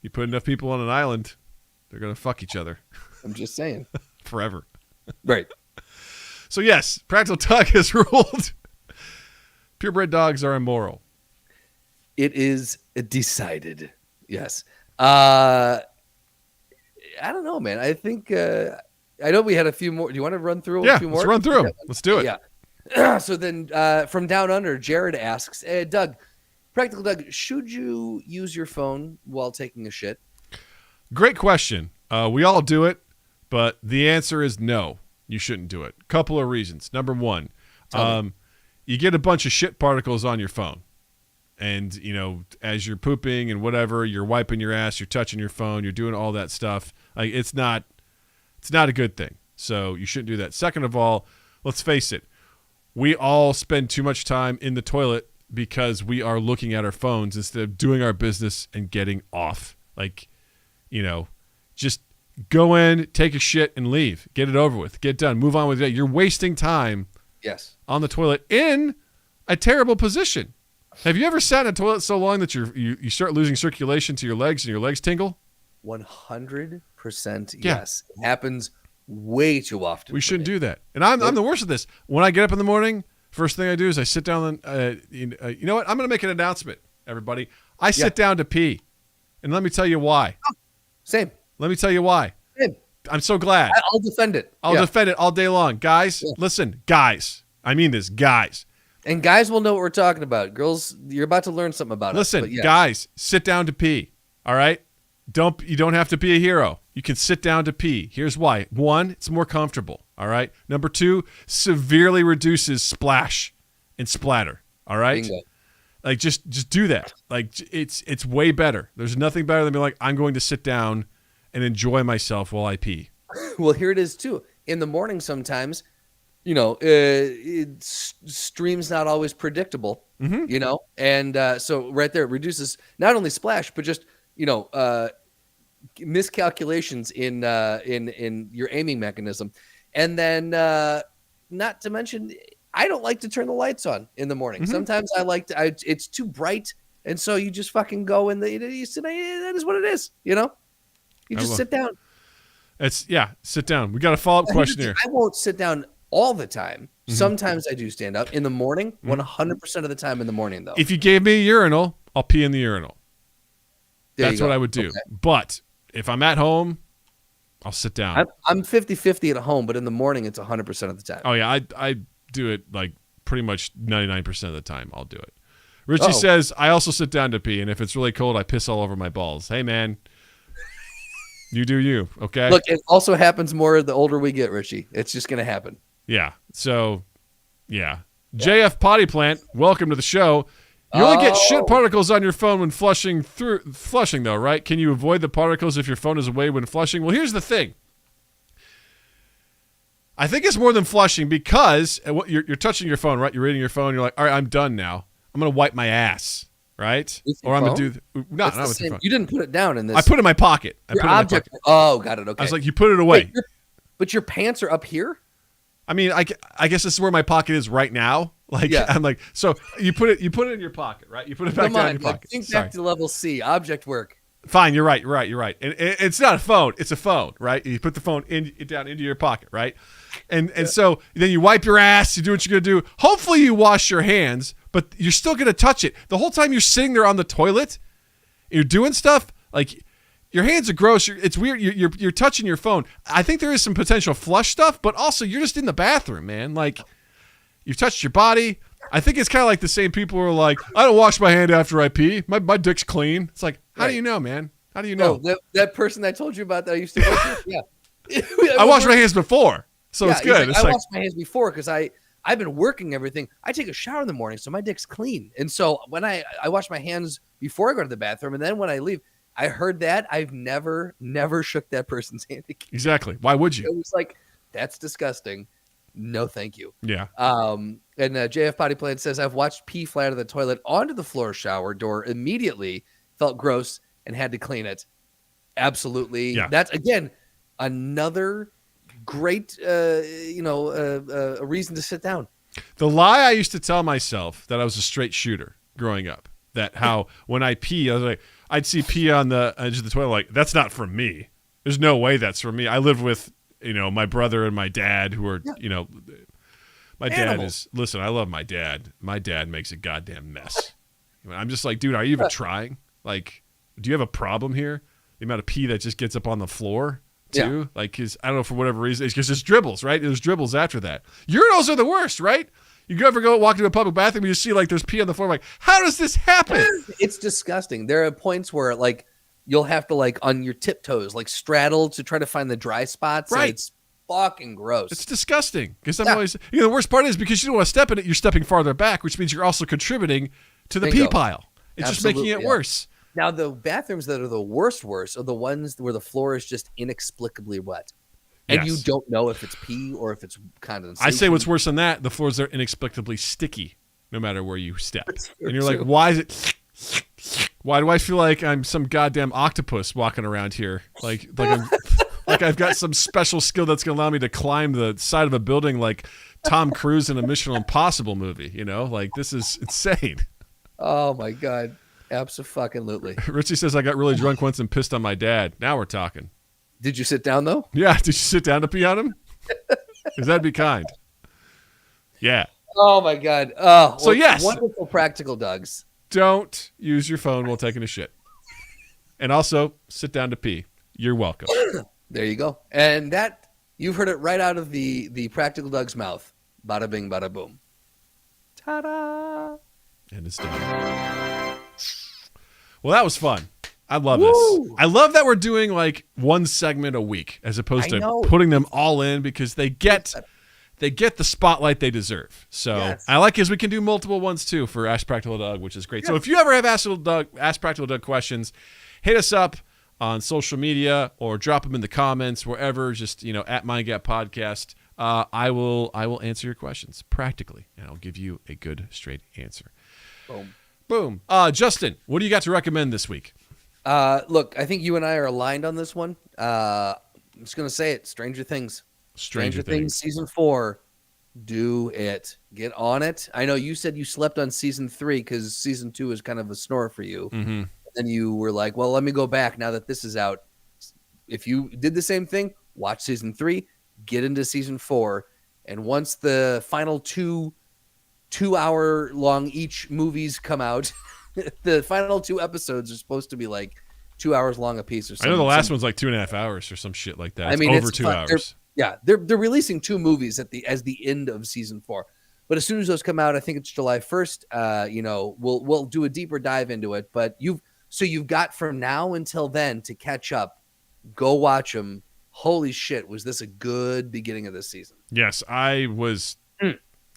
S1: You put enough people on an island, they're going to fuck each other.
S2: I'm just saying.
S1: Forever.
S2: Right.
S1: So yes, Practical Doug has ruled purebred dogs are immoral.
S2: It is decided. Yes. I don't know, man. I think I know we had a few more. Do you want to run through a few more?
S1: Let's run through them. Let's do it.
S2: Yeah. So then from Down Under, Jared asks, Doug, Practical Doug, should you use your phone while taking a shit?
S1: Great question. We all do it, but the answer is no, you shouldn't do it. Couple of reasons. Number one, you get a bunch of shit particles on your phone. And, as you're pooping and whatever, you're wiping your ass, you're touching your phone, you're doing all that stuff. Like, it's not a good thing. So you shouldn't do that. Second of all, let's face it. We all spend too much time in the toilet because we are looking at our phones instead of doing our business and getting off. Like, just go in, take a shit, and leave. Get it over with. Get done. Move on with it. You're wasting time on the toilet in a terrible position. Have you ever sat in a toilet so long that you start losing circulation to your legs and your legs tingle?
S2: 100% yes. It happens way too often.
S1: We shouldn't do that. And I'm the worst at this. When I get up in the morning, first thing I do is I sit down and you know what? I'm going to make an announcement, everybody. I sit down to pee. And let me tell you why.
S2: Oh, same.
S1: Let me tell you why.
S2: Same.
S1: I'm so glad.
S2: I'll defend it.
S1: I'll defend it all day long. Guys, listen. Guys. I mean this. Guys.
S2: And guys will know what we're talking about. Girls, you're about to learn something about us.
S1: Listen, guys, sit down to pee. All right? You don't have to be a hero. You can sit down to pee. Here's why. 1, it's more comfortable. All right? Number 2, severely reduces splash and splatter. All right?
S2: Bingo.
S1: Like, just do that. Like, it's way better. There's nothing better than being like, I'm going to sit down and enjoy myself while I pee.
S2: Well, here it is, too. In the morning sometimes, stream's not always predictable, and so right there it reduces not only splash, but just, miscalculations in your aiming mechanism. And then not to mention, I don't like to turn the lights on in the morning. Sometimes I like to, it's too bright. And so you just fucking go in you sit, that is what it is. You just sit down.
S1: Sit down. We got a follow-up question here.
S2: I won't sit down all the time. Sometimes I do stand up in the morning, 100% of the time in the morning, though.
S1: If you gave me a urinal, I'll pee in the urinal. That's what I would do. Okay. But if I'm at home, I'll sit down.
S2: I'm 50-50 at home, but in the morning, it's 100% of the time.
S1: Oh, yeah. I do it like pretty much 99% of the time. I'll do it. Richie says, I also sit down to pee, and if it's really cold, I piss all over my balls. Hey, man. You do you, okay?
S2: Look, it also happens more the older we get, Richie. It's just going to happen.
S1: Yeah. So, yeah. JF Potty Plant, welcome to the show. You only get shit particles on your phone when flushing, though, right? Can you avoid the particles if your phone is away when flushing? Well, here's the thing. I think it's more than flushing because you're touching your phone, right? You're reading your phone. You're like, all right, I'm done now. I'm going to wipe my ass, right?
S2: Or I'm
S1: going to do... not with your phone.
S2: You didn't put it down in this.
S1: I put it in my pocket.
S2: Object. Oh, got it. Okay.
S1: I was like, you put it away.
S2: Wait, but your pants are up here?
S1: I mean, I guess this is where my pocket is right now. Like, I'm like, so you put it in your pocket, right? You put it back down in your pocket.
S2: Think back to level C, object work.
S1: Fine, you're right. And it's not a phone, it's a phone, right? You put the phone down into your pocket, right? And so then you wipe your ass, you do what you're gonna do. Hopefully you wash your hands, but you're still gonna touch it. The whole time you're sitting there on the toilet, you're doing stuff, like your hands are gross. It's weird. You're touching your phone. I think there is some potential flush stuff, but also you're just in the bathroom, man. Like, you've touched your body. I think it's kind of like the same people who are like, I don't wash my hand after I pee. My dick's clean. It's like, how do you know, man? How do you know?
S2: That person I told you about that I used to work with? Yeah.
S1: I wash my hands before, so it's good.
S2: Like, I wash my hands before because I've been working everything. I take a shower in the morning, so my dick's clean. And so when I wash my hands before I go to the bathroom, and then when I leave, I heard that. I've never shook that person's hand again.
S1: Exactly. Why would you?
S2: It was like, that's disgusting. No, thank you.
S1: Yeah.
S2: And JF Potty Plant says, I've watched pee fly out of the toilet onto the floor shower door immediately, felt gross, and had to clean it. Absolutely.
S1: Yeah.
S2: That's, again, another great, a reason to sit down.
S1: The lie I used to tell myself that I was a straight shooter growing up, that how when I pee, I was like, I'd see pee on the edge of the toilet, like, that's not from me. There's no way that's from me. I live with, my brother and my dad who are, my dad is, listen, I love my dad. My dad makes a goddamn mess. I'm just like, dude, are you even trying? Like, do you have a problem here? The amount of pee that just gets up on the floor, too? Yeah. Like, cause I don't know, for whatever reason, it's because there's dribbles, right? There's dribbles after that. Urinals are the worst, right? You ever go walk into a public bathroom and you see, like, there's pee on the floor, like, how does this happen?
S2: It's disgusting. There are points where, like, you'll have to, like, on your tiptoes, like, straddle to try to find the dry spots.
S1: Right.
S2: It's fucking gross.
S1: It's disgusting. Because I'm always, the worst part is because you don't want to step in it, you're stepping farther back, which means you're also contributing to the
S2: Bingo.
S1: pee pile. It's just making it
S2: Absolutely, yeah.
S1: worse.
S2: Now, the bathrooms that are the worst are the ones where the floor is just inexplicably wet. And you
S1: Yes.
S2: don't know if it's pee or if it's condensation.
S1: I say what's worse than that, the floors are inexplicably sticky no matter where you step. And you're
S2: true.
S1: like, why is it... Why do I feel like I'm some goddamn octopus walking around here? Like I've got some special skill that's going to allow me to climb the side of a building like Tom Cruise in a Mission Impossible movie, you know? Like, this is insane.
S2: Oh, my God. Absolutely.
S1: Richie says, I got really drunk once and pissed on my dad. Now we're talking.
S2: Did you sit down, though?
S1: Yeah, did you sit down to pee on him? Because that'd be kind. Yeah.
S2: Oh, my God. Oh,
S1: So, yes.
S2: Wonderful practical dogs.
S1: Don't use your phone while taking a shit. And also, sit down to pee. You're welcome.
S2: There you go. And that, you've heard it right out of the practical dog's mouth. Bada bing, bada boom. Ta-da!
S1: And it's done. Well, that was fun. I love
S2: Woo!
S1: this. I love that we're doing like one segment a week as opposed
S2: I
S1: to
S2: know.
S1: putting them all in because they get the spotlight they deserve. So
S2: Yes.
S1: I like is we can do multiple ones too for Ask Practical Doug, which is great. So if you ever have Ask Practical Doug questions, hit us up on social media or drop them in the comments wherever. Just at MindGap Podcast. I will answer your questions practically, and I'll give you a good straight answer. Boom. Justin, what do you got to recommend this week?
S2: Look, I think you and I are aligned on this one. I'm just going to say it. Stranger Things.
S1: Stranger Things.
S2: Season 4. Do it. Get on it. I know you said you slept on season 3 because season 2 is kind of a snore for you.
S1: Mm-hmm.
S2: Then you were like, well, let me go back now that this is out. If you did the same thing, watch season 3, get into season 4. And once the final 2-hour long each movies come out, the final 2 episodes are supposed to be like 2 hours long a piece or something.
S1: I know the last one's like 2.5 hours or some shit like that.
S2: I mean,
S1: over
S2: it's
S1: 2
S2: fun.
S1: hours.
S2: They're releasing 2 movies as the end of season 4. But as soon as those come out, I think it's July 1st. We'll do a deeper dive into it. But you've got from now until then to catch up. Go watch them. Holy shit, was this a good beginning of this season?
S1: Yes, I was.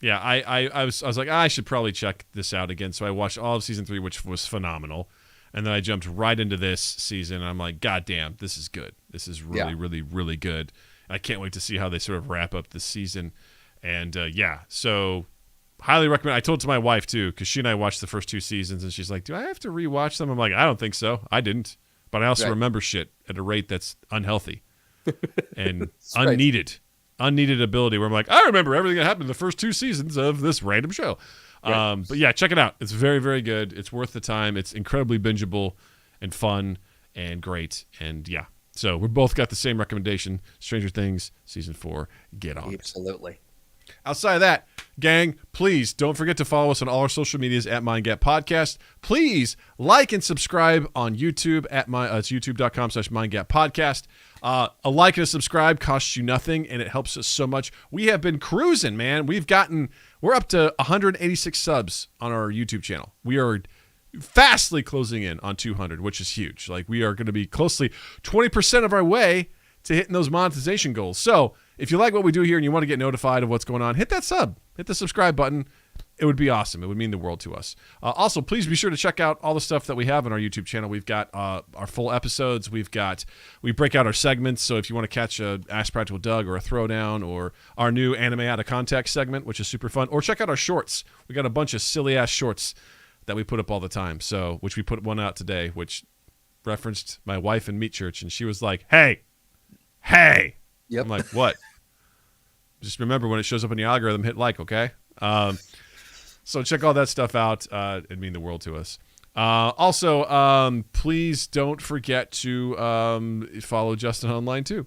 S1: Yeah, I was like, I should probably check this out again. So I watched all of season 3, which was phenomenal. And then I jumped right into this season. And I'm like, God damn, this is good. This is really, really, really good. I can't wait to see how they sort of wrap up this season. And so highly recommend. I told it to my wife too, because she and I watched the first 2 seasons, and she's like, do I have to rewatch them? I'm like, I don't think so. I didn't. But I also remember shit at a rate that's unhealthy and unneeded. Unneeded ability where I'm like, I remember everything that happened in the first 2 seasons of this random show. Right. But yeah, check it out. It's very, very good. It's worth the time. It's incredibly bingeable and fun and great. And yeah, so we both got the same recommendation. Stranger Things season 4. Get on.
S2: Absolutely.
S1: Outside of that, gang, please don't forget to follow us on all our social medias at MindGap Podcast. Please like and subscribe on YouTube at it's youtube.com/MindGap Podcast. A like and a subscribe costs you nothing, and it helps us so much. We have been cruising, man. We're up to 186 subs on our YouTube channel. We are fastly closing in on 200, which is huge. Like, we are going to be closely 20% of our way to hitting those monetization goals. So if you like what we do here and you want to get notified of what's going on, hit that sub, hit the subscribe button. It would be awesome. It would mean the world to us. Also, please be sure to check out all the stuff that we have on our YouTube channel. We've got our full episodes. We break out our segments. So if you want to catch a Ask Practical Doug or a Throwdown or our new Anime Out of Context segment, which is super fun, or check out our shorts. We got a bunch of silly ass shorts that we put up all the time. So, which we put one out today, which referenced my wife in Meat Church, and she was like, "Hey." Yep. I'm like, what? Just remember when it shows up in the algorithm, hit like, okay? So check all that stuff out. It'd mean the world to us. Also, please don't forget to follow Justin online too.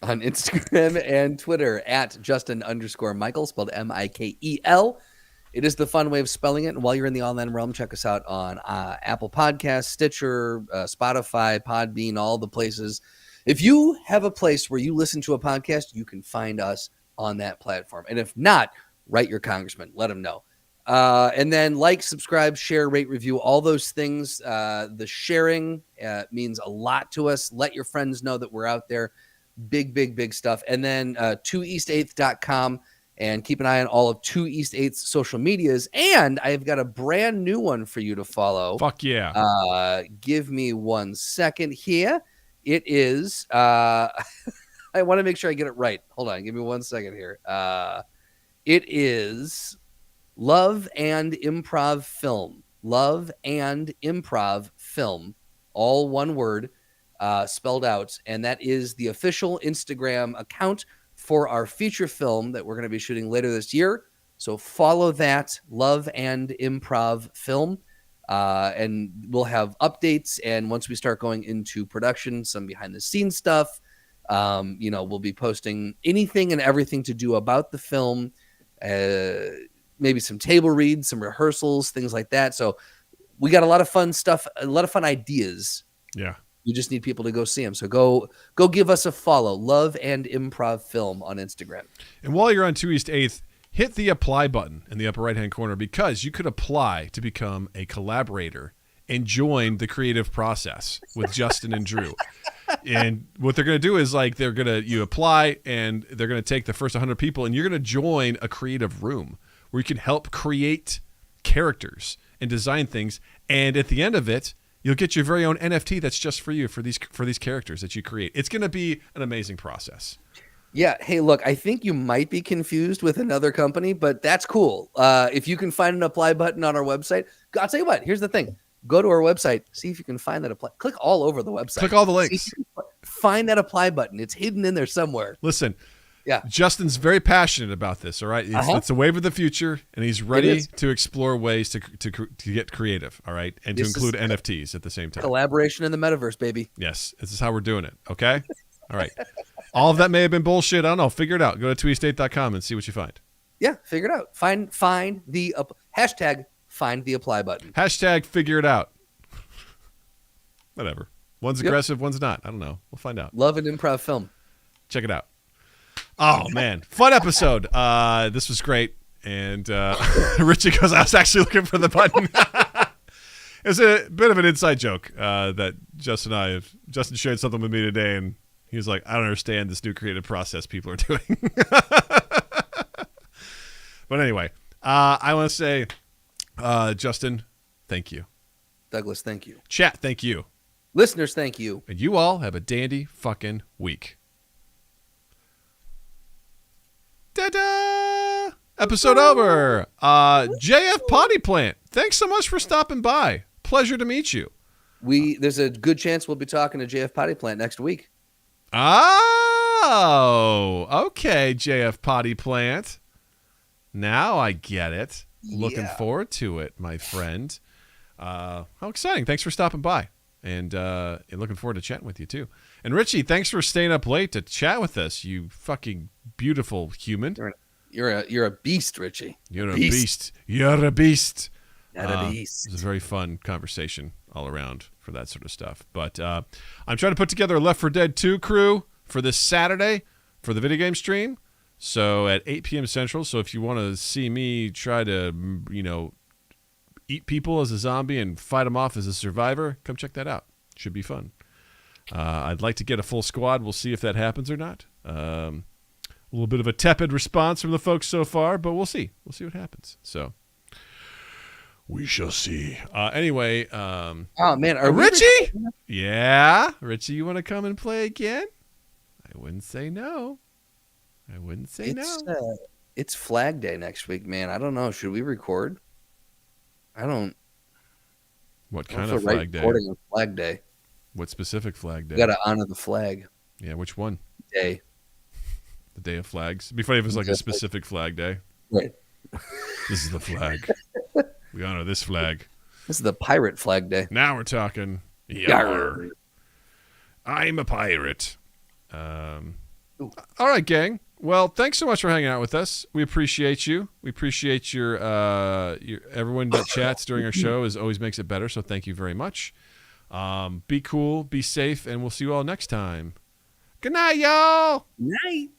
S2: On Instagram and Twitter at Justin_Michael, spelled Mikel. It is the fun way of spelling it. And while you're in the online realm, check us out on Apple Podcasts, Stitcher, Spotify, Podbean, all the places. If you have a place where you listen to a podcast, you can find us on that platform. And if not, write your congressman. Let him know. And then like, subscribe, share, rate, review, all those things. The sharing means a lot to us. Let your friends know that we're out there. Big, big, big stuff. And then 2east8th.com And keep an eye on all of 2 East 8's social medias. And I've got a brand new one for you to follow.
S1: Fuck yeah.
S2: Give me 1 second here. It is, I want to make sure I get it right. Hold on. Give me 1 second here. It is Love and Improv Film. Love and Improv Film. All one word, spelled out. And that is the official Instagram account for our feature film that we're going to be shooting later this year. So follow that, Love and Improv Film. And we'll have updates. And once we start going into production, some behind the scenes stuff, we'll be posting anything and everything to do about the film, maybe some table reads, some rehearsals, things like that. So we got a lot of fun stuff, a lot of fun ideas.
S1: Yeah.
S2: You just need people to go see them. So go give us a follow. Love and Improv Film on Instagram.
S1: And while you're on 2 East 8th, hit the apply button in the upper right-hand corner because you could apply to become a collaborator and join the creative process with Justin and Drew. And what they're going to do is you apply and they're going to take the first 100 people and you're going to join a creative room where you can help create characters and design things. And at the end of it, you'll get your very own NFT that's just for you for these characters that you create. It's going to be an amazing process.
S2: Yeah. Hey, look, I think you might be confused with another company, but that's cool. If you can find an apply button on our website, I'll tell you what, here's the thing. Go to our website, see if you can find that apply. Click all over the website.
S1: Click all the links.
S2: Find that apply button. It's hidden in there somewhere.
S1: Listen,
S2: yeah,
S1: Justin's very passionate about this, all right? It's a wave of the future, and he's ready to explore ways to get creative, all right? And to include NFTs at the same time.
S2: Collaboration in the metaverse, baby.
S1: Yes, this is how we're doing it, okay? All right. All of that may have been bullshit. I don't know. Figure it out. Go to tweestate.com and see what you find.
S2: Yeah, figure it out. Find the hashtag find the apply button.
S1: Hashtag figure it out. Whatever. One's aggressive, one's not. I don't know. We'll find out.
S2: Love and Improv Film. Check
S1: it out. Oh, man. Fun episode. This was great. And Richie goes, I was actually looking for the button. It's a bit of an inside joke that Justin shared something with me today, and he was like, I don't understand this new creative process people are doing. But anyway, I want to say, Justin, thank you.
S2: Douglas, thank you.
S1: Chat, thank you.
S2: Listeners, thank you.
S1: And you all have a dandy fucking week. Ta-da! Episode over. JF Potty Plant, thanks so much for stopping by. Pleasure to meet you.
S2: There's a good chance we'll be talking to JF Potty Plant next week.
S1: Oh, okay, JF Potty Plant. Now I get it. Yeah. Looking forward to it, my friend. How exciting. Thanks for stopping by. And looking forward to chatting with you, too. And Richie, thanks for staying up late to chat with us, you fucking beautiful human.
S2: You're a beast, Richie.
S1: You're a beast. You're a beast.
S2: Not a beast.
S1: It was a very fun conversation all around for that sort of stuff. But I'm trying to put together a Left 4 Dead 2 crew for this Saturday for the video game stream. So at 8 p.m. Central. So if you want to see me try to, eat people as a zombie and fight them off as a survivor, come check that out. Should be fun. I'd like to get a full squad. We'll see if that happens or not. A little bit of a tepid response from the folks so far, but we'll see. We'll see what happens. So we shall see. Anyway.
S2: Oh, man.
S1: Richie? Yeah? Richie, you want to come and play again? I wouldn't say no. No.
S2: It's Flag Day next week, man. I don't know. Should we record?
S1: What kind of Flag Day?
S2: Recording on Flag Day.
S1: What specific Flag Day?
S2: We got to honor the flag.
S1: Yeah, which one?
S2: Day.
S1: The Day of Flags. It'd be funny if it was like a specific flag day.
S2: Right.
S1: This is the flag. We honor this flag.
S2: This is the Pirate Flag Day.
S1: Now we're talking. Yarr. I'm a pirate. All right, gang. Well, thanks so much for hanging out with us. We appreciate you. We appreciate your everyone that chats during our show always makes it better. So thank you very much. Be cool, be safe, and we'll see you all next time. Good night, y'all.
S2: Night.